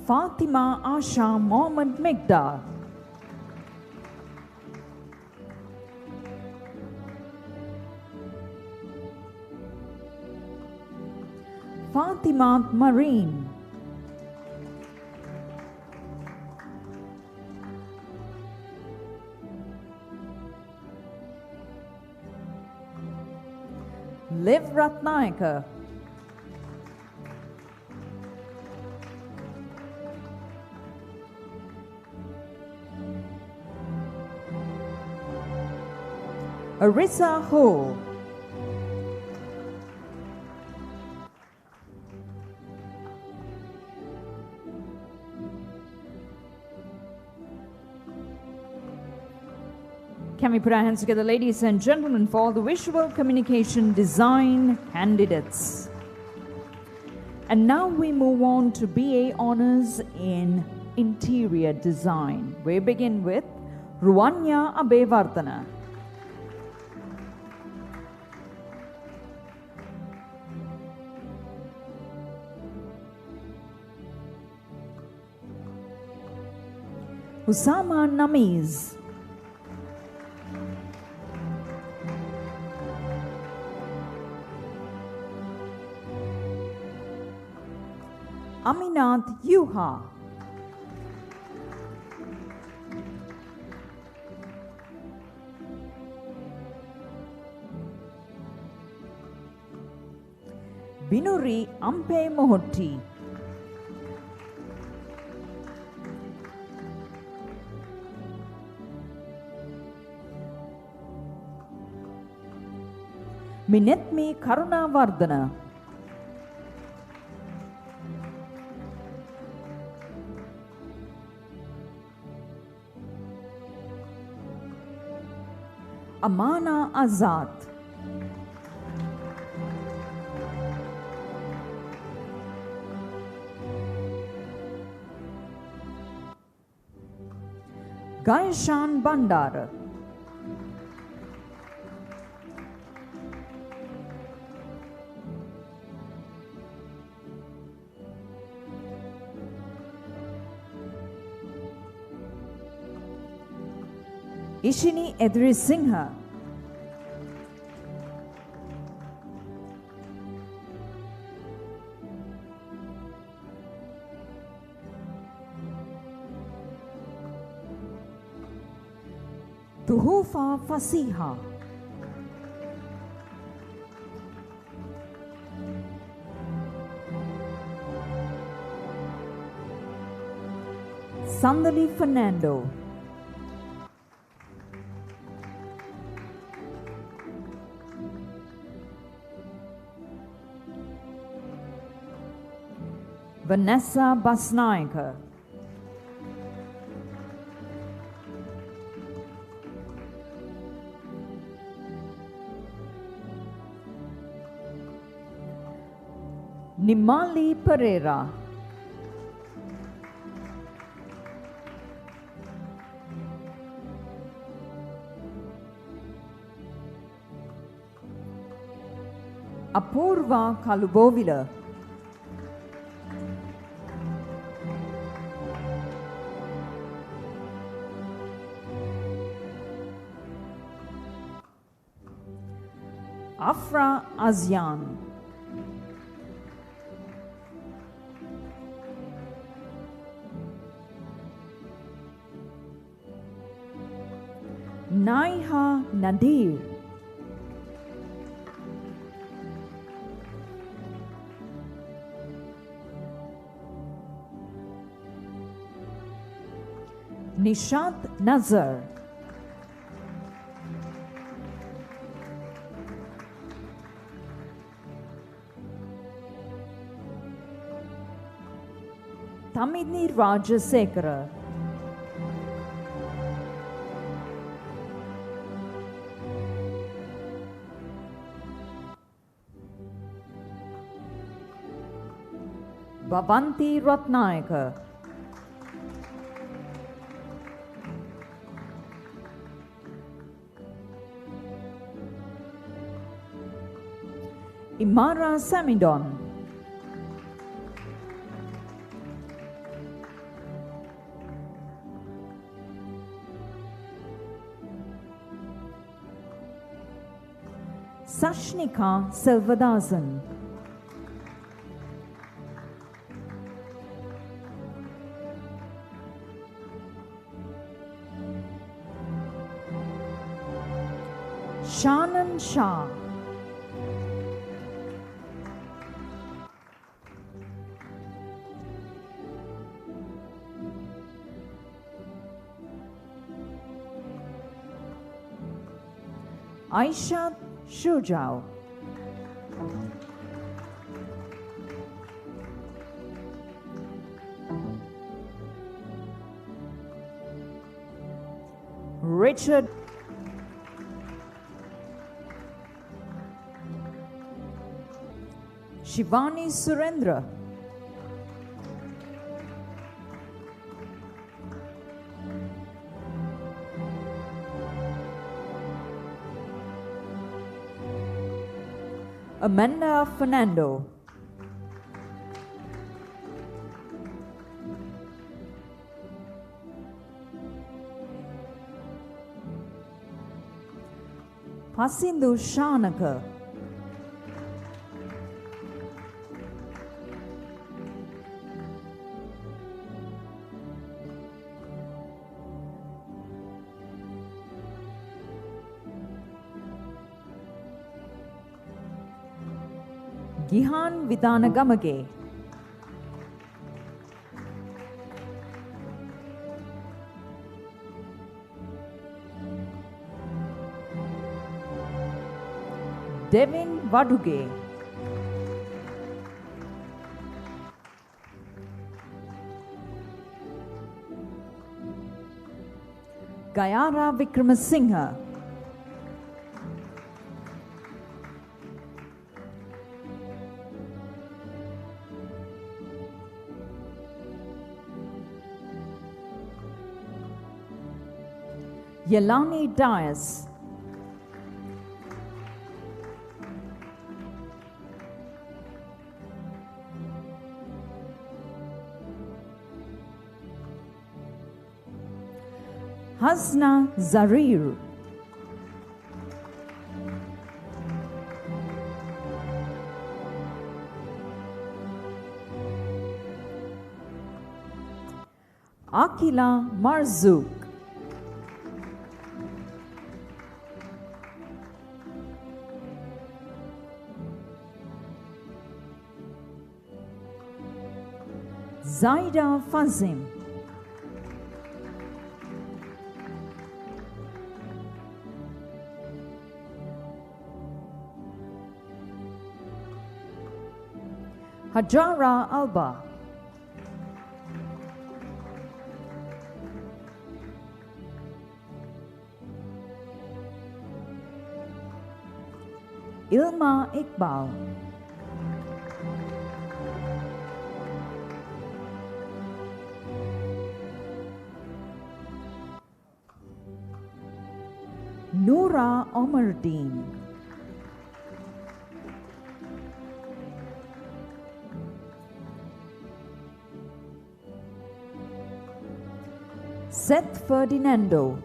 Fatima Asha Mohammed Megdar. Fatima Marine. Liv Ratnayaka. Arissa Ho. Can we put our hands together, ladies and gentlemen, for the visual communication design candidates? And now we move on to BA Honours in Interior Design. We begin with Ruanya Abevardhana. Usama Namiz. Aminath Yuha. Binuri Ampe Mohotti. Minetmi Karunavardhana. Amana Azad. Gaishan Bandara. Ishini Edri Singha. Tuhufa Fasiha. Sandali Fernando. Vanessa Basnaika. Nimali Pereira. Apurva Kalubovila. Afra Azian. Naiha Nadir. Nishat Nazar. Tamini Rajasekara. Bhavanti Ratnayaka. Imara Samidon. Sashnika Selvadasan. Shanan Shah. Aisha Shujao. Richard Shivani Surendra. Amanda Fernando. Pasindu Shanaka. Gihan Vidanagamage. Devin Vaduge. Gayara Vikramasinghe. Yelani Dias. Hasna Zarir. Akila Marzouk. Zaida Fazim. Hajara Alba. Ilma Iqbal. Noura Omardeen. Seth Ferdinando.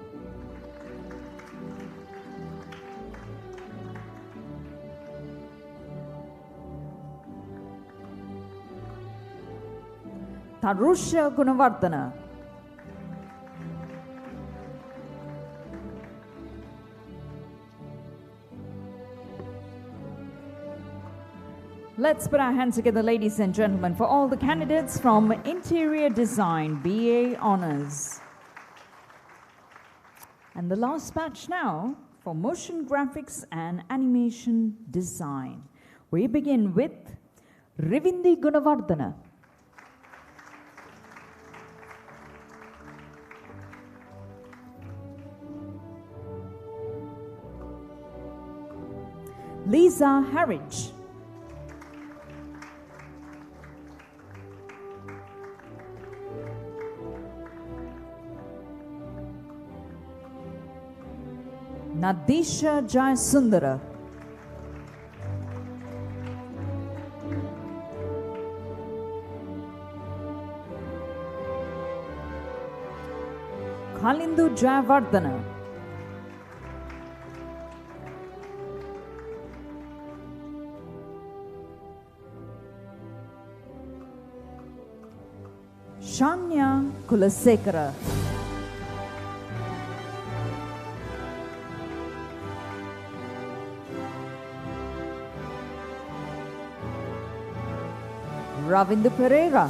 Tarusha Gunawardana. Let's put our hands together, ladies and gentlemen, for all the candidates from Interior Design BA Honours. And the last batch now for motion graphics and animation design. We begin with Rivindi Gunavardhana. Lisa Harridge. Nadisha Jayasundara. Kalindu Jayavardhana. Shanya Kulasekara. Ravindu Pereira.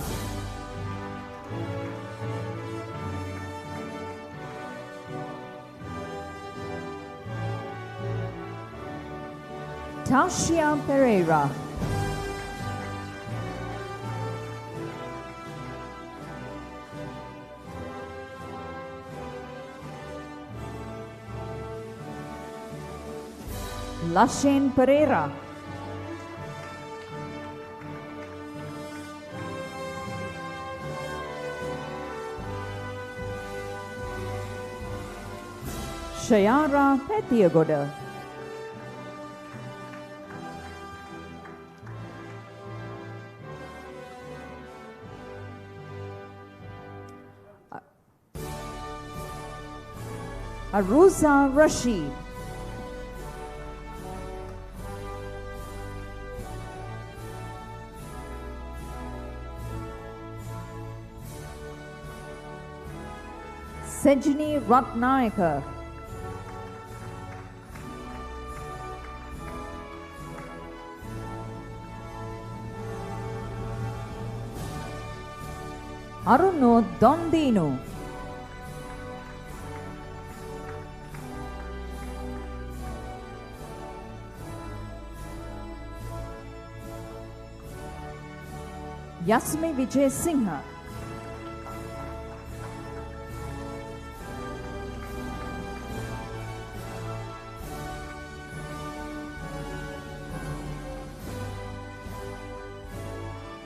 Tasha Pereira. Lashen Pereira. Shayara Pethiagoda. Aruza Rashid. Sejini Ratnayaka. Aruno Dondino. Yasmi Vijay Singha.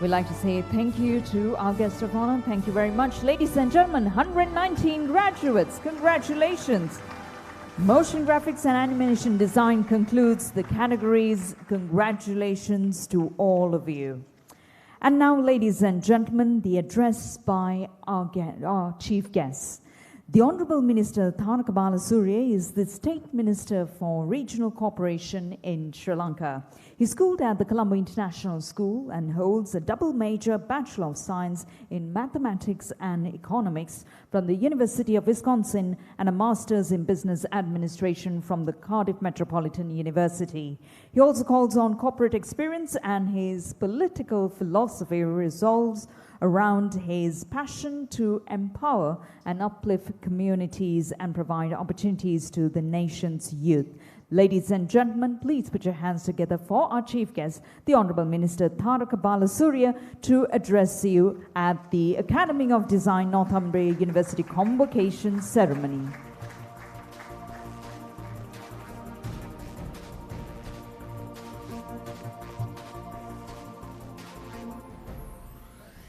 We'd like to say thank you to our guest of honor. Thank you very much. Ladies and gentlemen, 119 graduates. Congratulations. Motion graphics and animation design concludes the categories. Congratulations to all of you. And now, ladies and gentlemen, the address by our chief guest. The Honorable Minister Tharaka Balasurya is the State Minister for Regional Cooperation in Sri Lanka. He schooled at the Colombo International School and holds a double major Bachelor of Science in Mathematics and Economics from the University of Wisconsin and a Master's in Business Administration from the Cardiff Metropolitan University. He also calls on corporate experience, and his political philosophy resolves around his passion to empower and uplift communities and provide opportunities to the nation's youth. Ladies and gentlemen, please put your hands together for our chief guest, the Honorable Minister Tharaka Balasurya, to address you at the Academy of Design Northumbria University Convocation ceremony.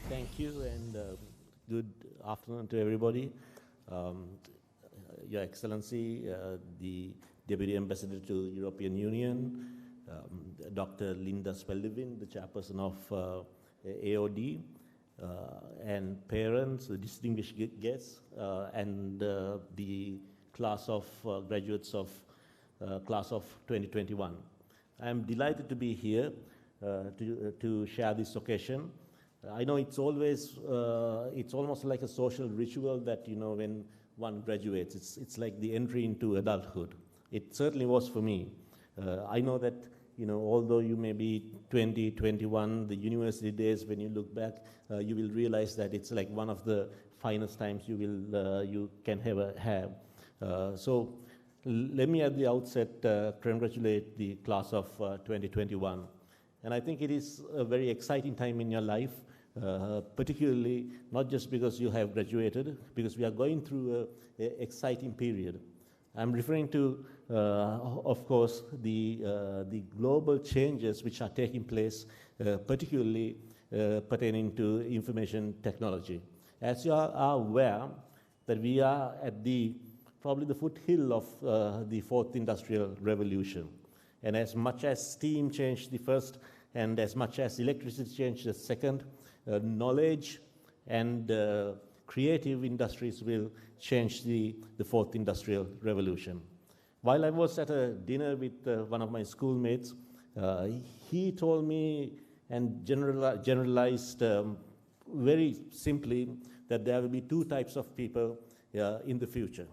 Thank you, and good afternoon to everybody. Your Excellency, the Deputy Ambassador to European Union, Dr. Linda Spelivin, the Chairperson of AOD, and parents, the distinguished guests, and the class of graduates of class of 2021. I am delighted to be here to share this occasion. I know it's always, it's almost like a social ritual that, you know, when one graduates, it's like the entry into adulthood. It certainly was for me. I know that, you know, although you may be 20, 21, the university days, when you look back, you will realize that it's like one of the finest times you can ever have. So let me at the outset congratulate the class of 2021. And I think it is a very exciting time in your life, particularly not just because you have graduated, because we are going through an exciting period. I'm referring to, of course, the global changes which are taking place, particularly pertaining to information technology. As you are aware, that we are at probably the foothill of the fourth industrial revolution. And as much as steam changed the first, and as much as electricity changed the second, knowledge and creative industries will change the fourth industrial revolution. While I was at a dinner with one of my schoolmates, he told me and generalized very simply that there will be two types of people in the future.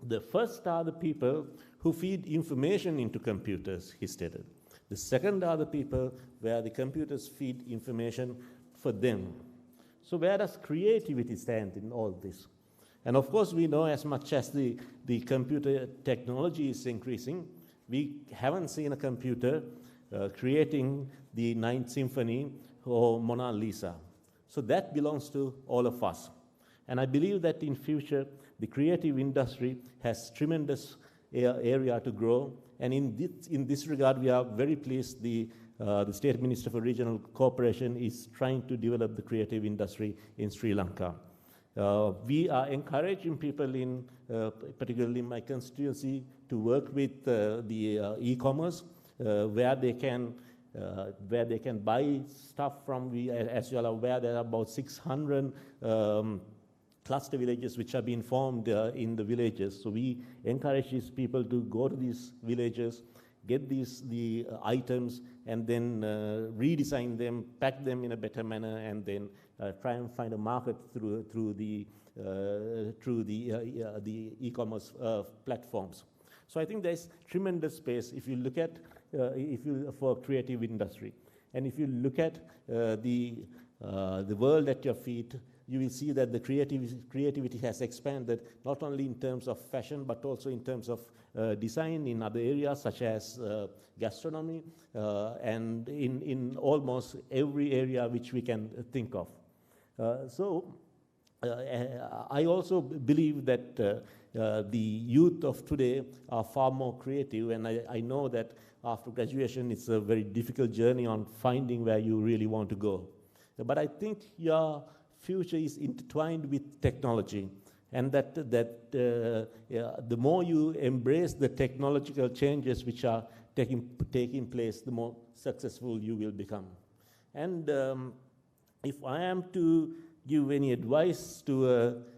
The first are the people who feed information into computers, he stated. The second are the people where the computers feed information for them. So where does creativity stand in all this? And of course, we know as much as the computer technology is increasing, we haven't seen a computer creating the Ninth Symphony or Mona Lisa. So that belongs to all of us. And I believe that in future, the creative industry has tremendous area to grow. And in this regard, we are very pleased the State Minister for Regional Cooperation is trying to develop the creative industry in Sri Lanka. We are encouraging people in, particularly in my constituency, to work with the e-commerce, where they can buy stuff from. As you are aware, there are about 600 cluster villages which are being formed in the villages. So we encourage these people to go to these villages, get the items, and then redesign them, pack them in a better manner, and then try and find a market through the e-commerce platforms. So I think there's tremendous space if you look at for creative industry, and if you look at the world at your feet, you will see that the creativity has expanded not only in terms of fashion but also in terms of design in other areas such as gastronomy and in almost every area which we can think of. I also believe that the youth of today are far more creative, and I know that after graduation it's a very difficult journey on finding where you really want to go. But I think your future is intertwined with technology, and that the more you embrace the technological changes which are taking place, the more successful you will become. And if I am to give any advice to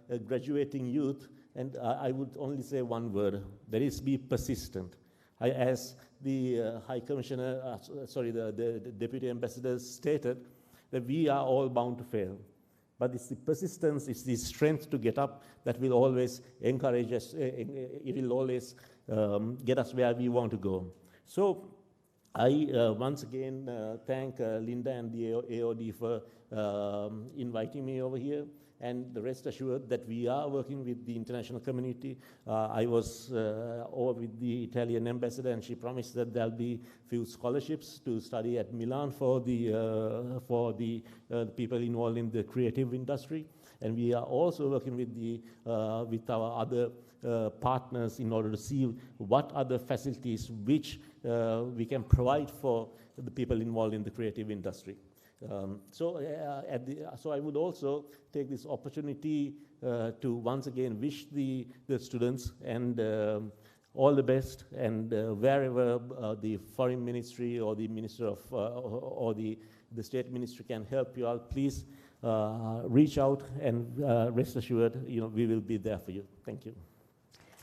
a graduating youth, and I would only say one word, that is be persistent. As the High Commissioner, the Deputy Ambassador stated, that we are all bound to fail. But it's the persistence, it's the strength to get up that will always encourage us, it will always get us where we want to go. So I once again thank Linda and the AOD for inviting me over here, and rest assured that we are working with the international community. I was over with the Italian ambassador, and she promised that there'll be few scholarships to study at Milan for the people involved in the creative industry. And we are also working with our other partners in order to see what other facilities which we can provide for the people involved in the creative industry. So I would also take this opportunity to once again wish the students and all the best, and wherever the foreign ministry or the minister of or the state ministry can help you out, please reach out, and rest assured, we will be there for you. Thank you.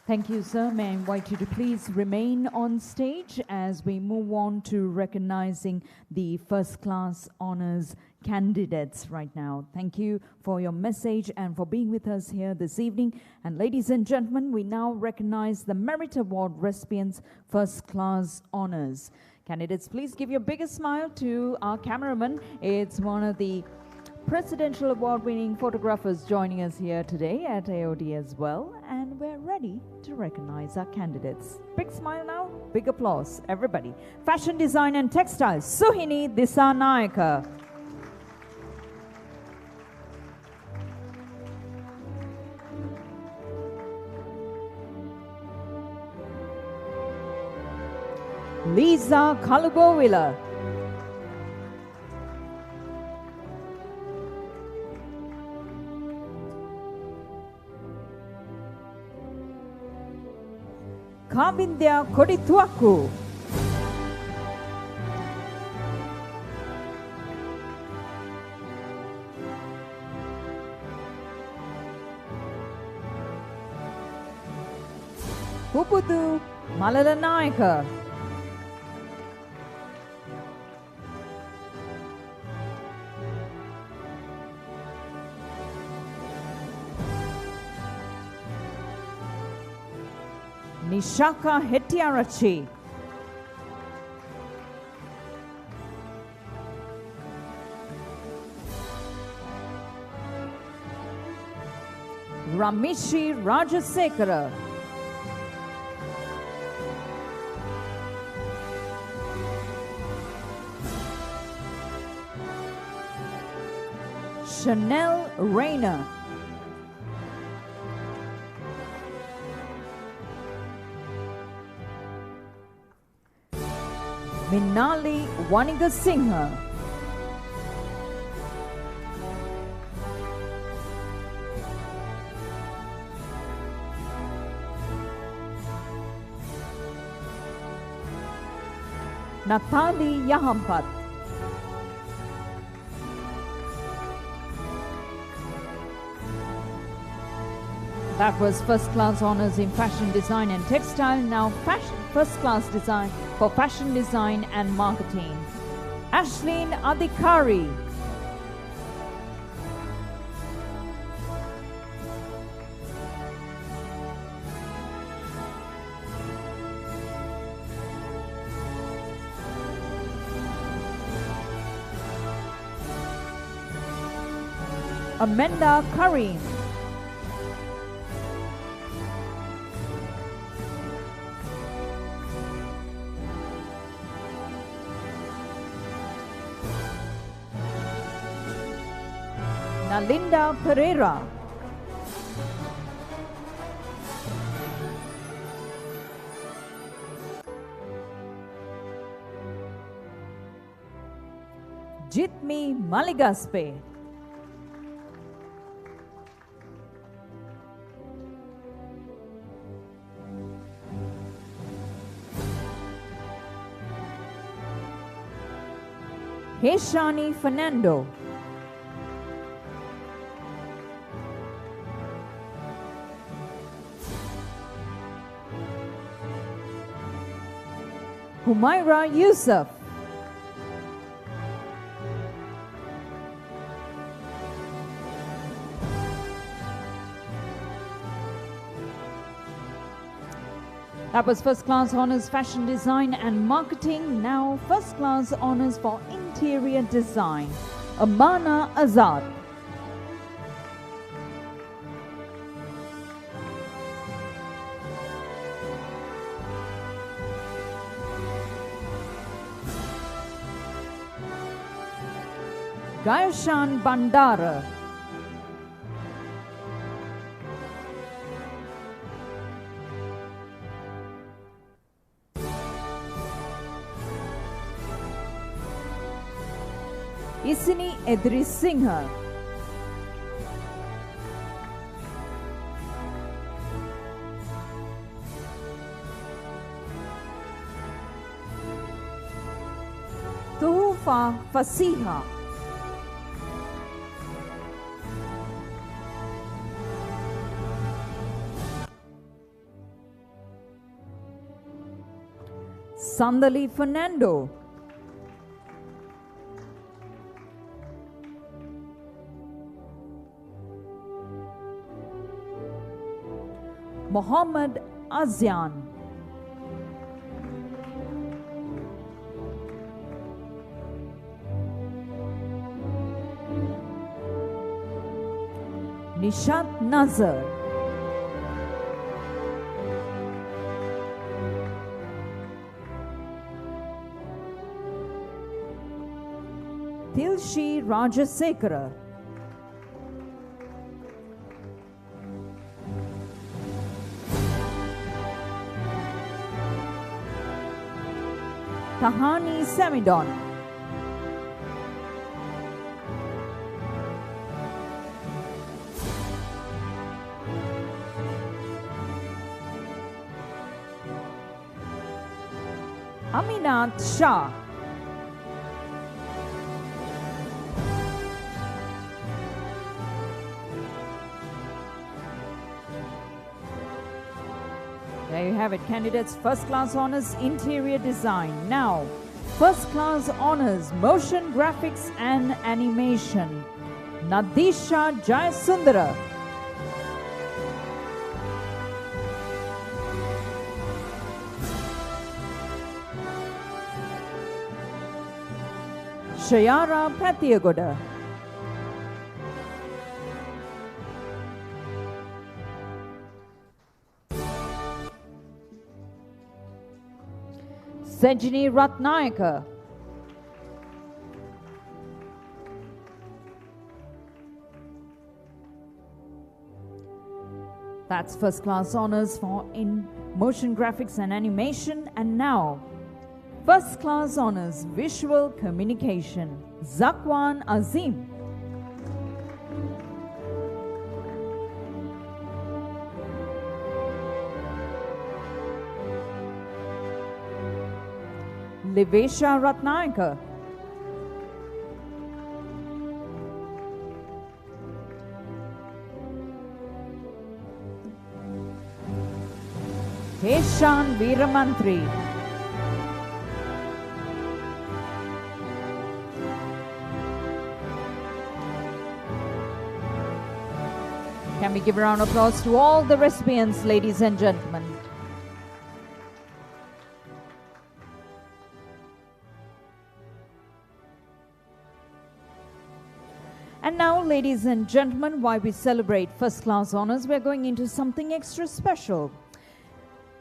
Thank you, sir. May I invite you to please remain on stage as we move on to recognizing the first-class honors candidates right now. Thank you for your message and for being with us here this evening. And ladies and gentlemen, we now recognize the Merit Award recipients' first-class honors. Candidates, please give your biggest smile to our cameraman. It's one of the Presidential Award-winning photographers joining us here today at AOD as well, and we're ready to recognize our candidates. Big smile now, big applause, everybody. Fashion design and textiles, Suhini Dissanayaka. Lisa Kalubowila. Kavindya Kodituaku. Pupudu Malalanayaka. Nishaka Hettiarachi. Ramishi Rajasekara. Chanel Rayner. Minali Wanigasinghe. Natali Yahampat. That was first class honors in fashion design and textile. Now first class design for fashion design and marketing. Ashlyn Adhikari. Amanda Karim. Nalinda Pereira. Jitmi Maligaspe. Heshani Fernando. Humaira Yusuf. That was first class honors fashion design and marketing. Now first class honors for interior design. Amana Azad. Gayashan Bandara. Isini Edris Singha. Tuhufa Fasiha. Sandali Fernando. Mohammad Azian. Nishat Nazar. Tilshi Rajasekara. Tahani Semidon. Aminat Shah. There you have it, candidates, first class honors interior design. Now, first class honors motion graphics and animation. Nadisha Jayasundara. Shayara Pratyagoda. Sejini Ratnayaka. That's first class honors for in motion graphics and animation. And now, first class honors visual communication. Zakwan Azim. Livesha Ratnayaka. Heshan Veeramantri. Can we give a round of applause to all the recipients, ladies and gentlemen? And now, ladies and gentlemen, while we celebrate first class honors, we're going into something extra special.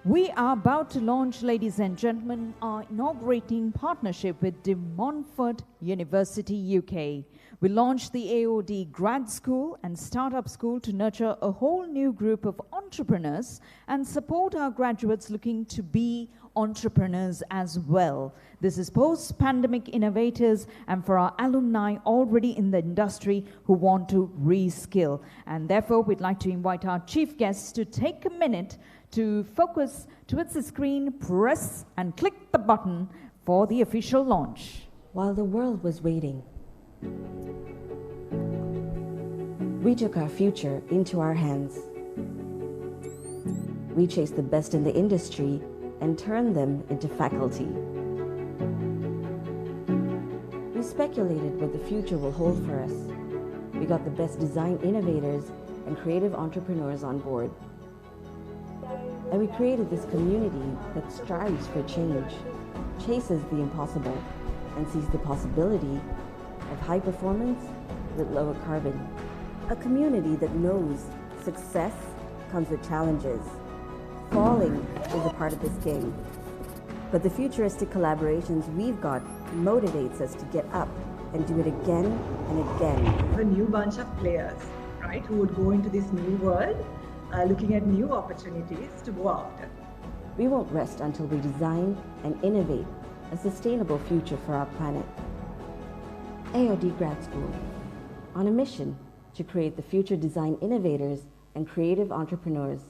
We are about to launch, ladies and gentlemen, our inaugurating partnership with De Montfort University, UK. We launched the AOD Grad School and Startup School to nurture a whole new group of entrepreneurs and support our graduates looking to be entrepreneurs as well. This is post-pandemic innovators and for our alumni already in the industry who want to reskill. And therefore, we'd like to invite our chief guests to take a minute to focus towards the screen, press and click the button for the official launch. While the world was waiting, we took our future into our hands. We chased the best in the industry and turned them into faculty. We speculated what the future will hold for us. We got the best design innovators and creative entrepreneurs on board. And we created this community that strives for change, chases the impossible, and sees the possibility of high performance with lower carbon. A community that knows success comes with challenges. Falling is a part of this game. But the futuristic collaborations we've got motivates us to get up and do it again and again. A new bunch of players, right, who would go into this new world looking at new opportunities to go after. We won't rest until we design and innovate a sustainable future for our planet. AOD Grad School, on a mission to create the future design innovators and creative entrepreneurs.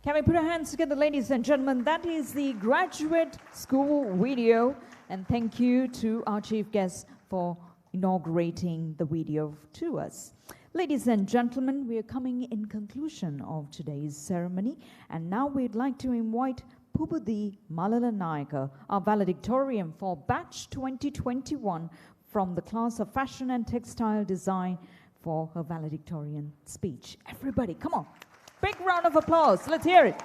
Can we put our hands together, ladies and gentlemen? That is the graduate school video. And thank you to our chief guests for inaugurating the video to us. Ladies and gentlemen, we are coming in conclusion of today's ceremony. And now we'd like to invite Pubudi Malalanayaka, our valedictorian for batch 2021 from the class of Fashion and Textile Design, for her valedictorian speech. Everybody, come on. Big round of applause. Let's hear it.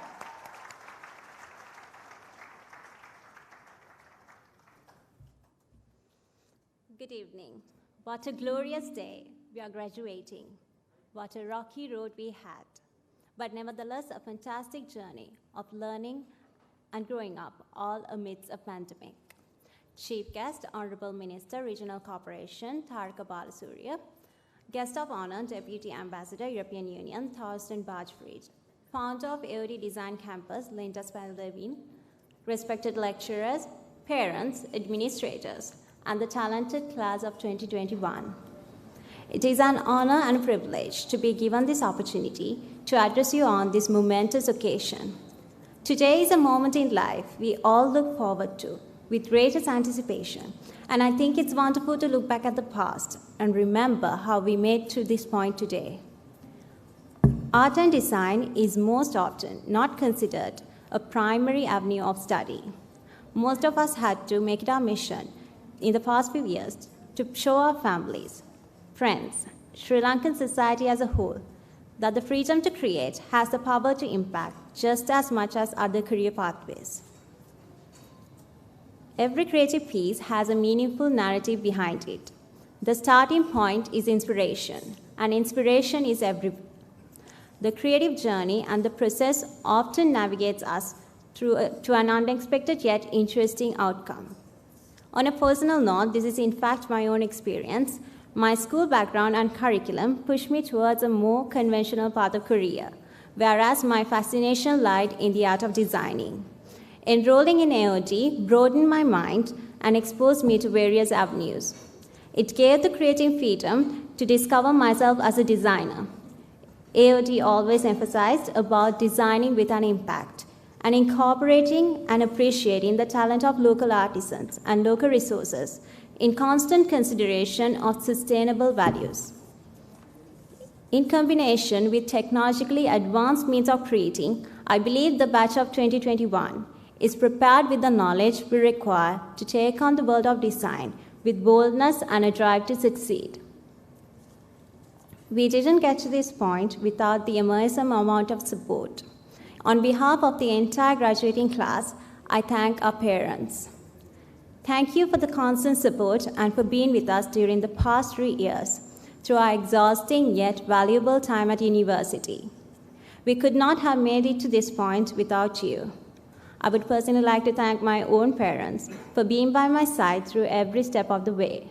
Good evening. What a glorious day. We are graduating. What a rocky road we had, but nevertheless a fantastic journey of learning and growing up, all amidst a pandemic. Chief guest, Honorable Minister, Regional Corporation, Tharaka Balasurya. Guest of honor, Deputy Ambassador, European Union, Thorsten Bajfried. Founder of AOD Design Campus, Linda Spelderwin. Respected lecturers, parents, administrators, and the talented class of 2021. It is an honor and a privilege to be given this opportunity to address you on this momentous occasion. Today is a moment in life we all look forward to with greatest anticipation, and I think it's wonderful to look back at the past and remember how we made to this point today. Art and design is most often not considered a primary avenue of study. Most of us had to make it our mission in the past few years to show our families, friends, Sri Lankan society as a whole, that the freedom to create has the power to impact just as much as other career pathways. Every creative piece has a meaningful narrative behind it. The starting point is inspiration, and inspiration is everywhere. The creative journey and the process often navigates us to an unexpected yet interesting outcome. On a personal note, this is in fact my own experience. My school background and curriculum pushed me towards a more conventional path of career, whereas my fascination lied in the art of designing. Enrolling in AOD broadened my mind and exposed me to various avenues. It gave the creative freedom to discover myself as a designer. AOD always emphasized about designing with an impact and incorporating and appreciating the talent of local artisans and local resources in constant consideration of sustainable values. In combination with technologically advanced means of creating, I believe the batch of 2021 is prepared with the knowledge we require to take on the world of design with boldness and a drive to succeed. We didn't get to this point without the immense amount of support. On behalf of the entire graduating class, I thank our parents. Thank you for the constant support and for being with us during the past 3 years through our exhausting yet valuable time at university. We could not have made it to this point without you. I would personally like to thank my own parents for being by my side through every step of the way.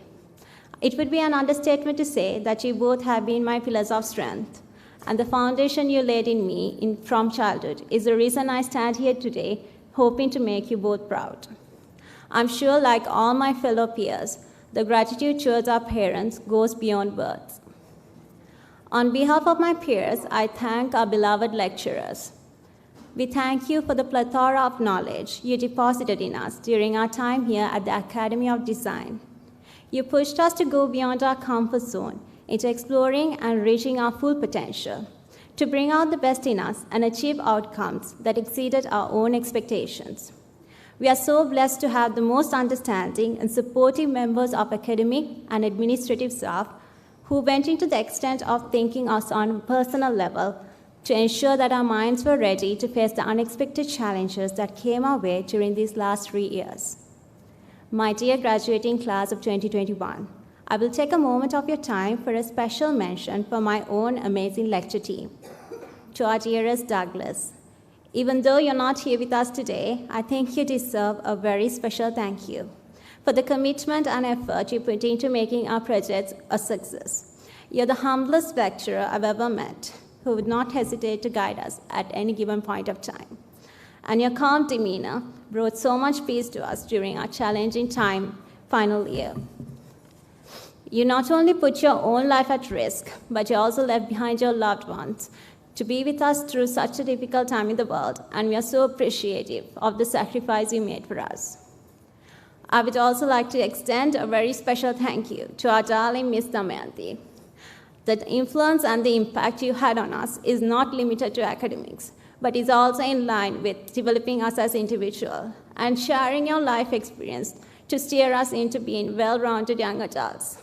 It would be an understatement to say that you both have been my pillars of strength, and the foundation you laid in me from childhood is the reason I stand here today, hoping to make you both proud. I'm sure, like all my fellow peers, the gratitude towards our parents goes beyond words. On behalf of my peers, I thank our beloved lecturers. We thank you for the plethora of knowledge you deposited in us during our time here at the Academy of Design. You pushed us to go beyond our comfort zone into exploring and reaching our full potential, to bring out the best in us and achieve outcomes that exceeded our own expectations. We are so blessed to have the most understanding and supportive members of academic and administrative staff who went into the extent of thinking us on a personal level to ensure that our minds were ready to face the unexpected challenges that came our way during these last 3 years. My dear graduating class of 2021, I will take a moment of your time for a special mention for my own amazing lecture team. To our dearest Douglas, even though you're not here with us today, I think you deserve a very special thank you for the commitment and effort you put into making our projects a success. You're the humblest lecturer I've ever met, who would not hesitate to guide us at any given point of time. And your calm demeanor brought so much peace to us during our challenging final year. You not only put your own life at risk, but you also left behind your loved ones to be with us through such a difficult time in the world, and we are so appreciative of the sacrifice you made for us. I would also like to extend a very special thank you to our darling Miss Damayanti. The influence and the impact you had on us is not limited to academics, but is also in line with developing us as individuals and sharing your life experience to steer us into being well-rounded young adults.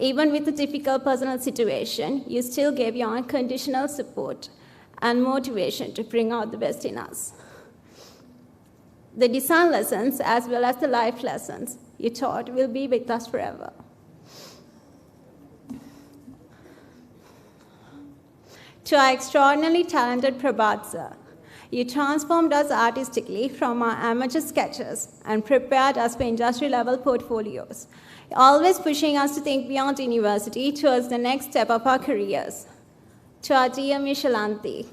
Even with the difficult personal situation, you still gave your unconditional support and motivation to bring out the best in us. The design lessons, as well as the life lessons you taught, will be with us forever. To our extraordinarily talented Prabhat sir, you transformed us artistically from our amateur sketches and prepared us for industry-level portfolios, always pushing us to think beyond university towards the next step of our careers. To our dear Ms. Shalanti,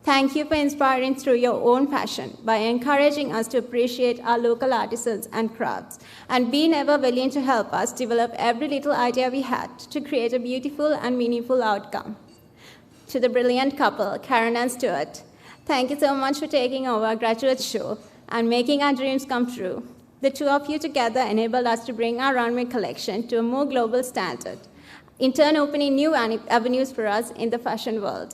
thank you for inspiring through your own passion by encouraging us to appreciate our local artisans and crafts and being ever willing to help us develop every little idea we had to create a beautiful and meaningful outcome. To the brilliant couple, Karen and Stuart, thank you so much for taking over our graduate show and making our dreams come true. The two of you together enabled us to bring our runway collection to a more global standard, in turn opening new avenues for us in the fashion world.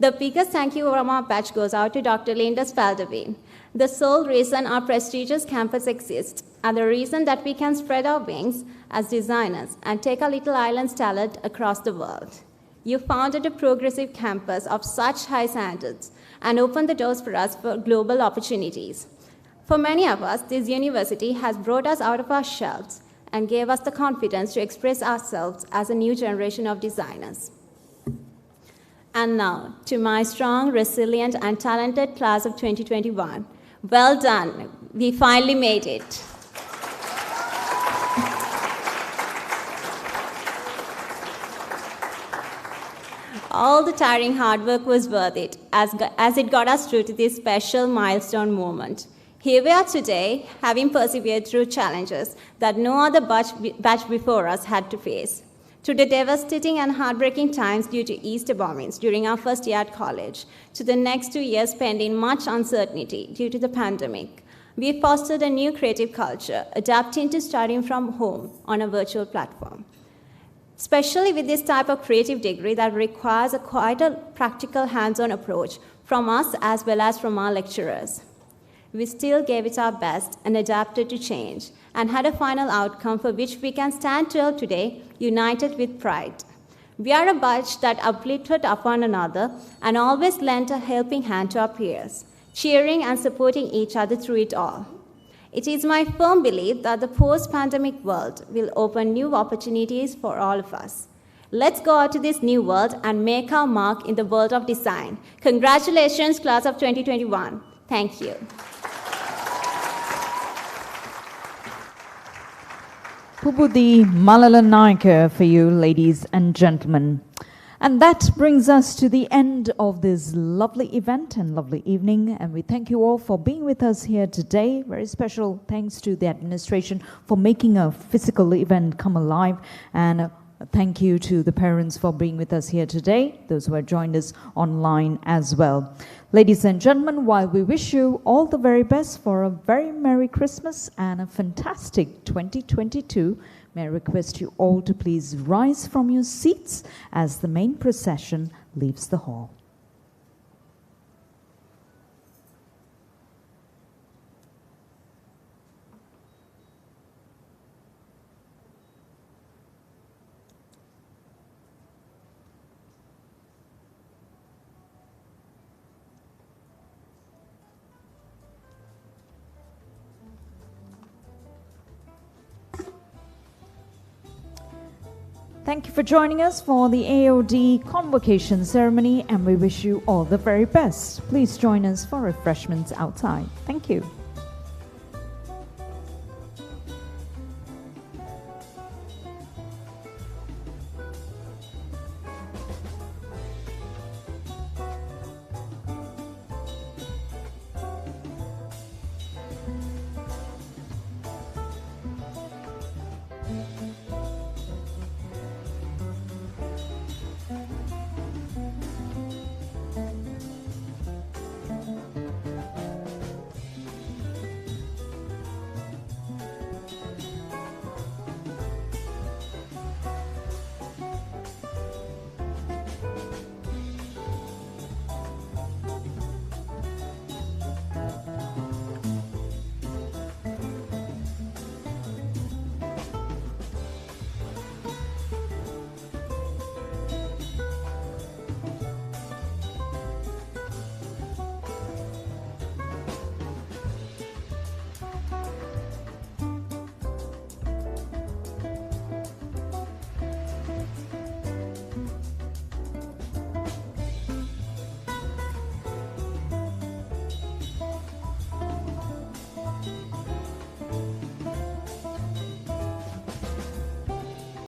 The biggest thank you from our batch goes out to Dr. Linda Spaldevin, the sole reason our prestigious campus exists, and the reason that we can spread our wings as designers and take our little island's talent across the world. You founded a progressive campus of such high standards and opened the doors for us for global opportunities. For many of us, this university has brought us out of our shells and gave us the confidence to express ourselves as a new generation of designers. And now, to my strong, resilient, and talented class of 2021, well done. We finally made it. All the tiring hard work was worth it, as it got us through to this special milestone moment. Here we are today, having persevered through challenges that no other batch before us had to face. To the devastating and heartbreaking times due to Easter bombings during our first year at college, to the next 2 years spent in much uncertainty due to the pandemic, we fostered a new creative culture, adapting to studying from home on a virtual platform. Especially with this type of creative degree that requires quite a practical hands-on approach from us as well as from our lecturers. We still gave it our best and adapted to change and had a final outcome for which we can stand till today, united with pride. We are a batch that uplifted one another and always lent a helping hand to our peers, cheering and supporting each other through it all. It is my firm belief that the post-pandemic world will open new opportunities for all of us. Let's go out to this new world and make our mark in the world of design. Congratulations, class of 2021. Thank you. Pubudi Malalanayaka for you, ladies and gentlemen. And that brings us to the end of this lovely event and lovely evening. And we thank you all for being with us here today. Very special thanks to the administration for making a physical event come alive. And thank you to the parents for being with us here today, those who have joined us online as well. Ladies and gentlemen, while we wish you all the very best for a very Merry Christmas and a fantastic 2022, may I request you all to please rise from your seats as the main procession leaves the hall. Thank you for joining us for the AOD Convocation ceremony, and we wish you all the very best. Please join us for refreshments outside. Thank you.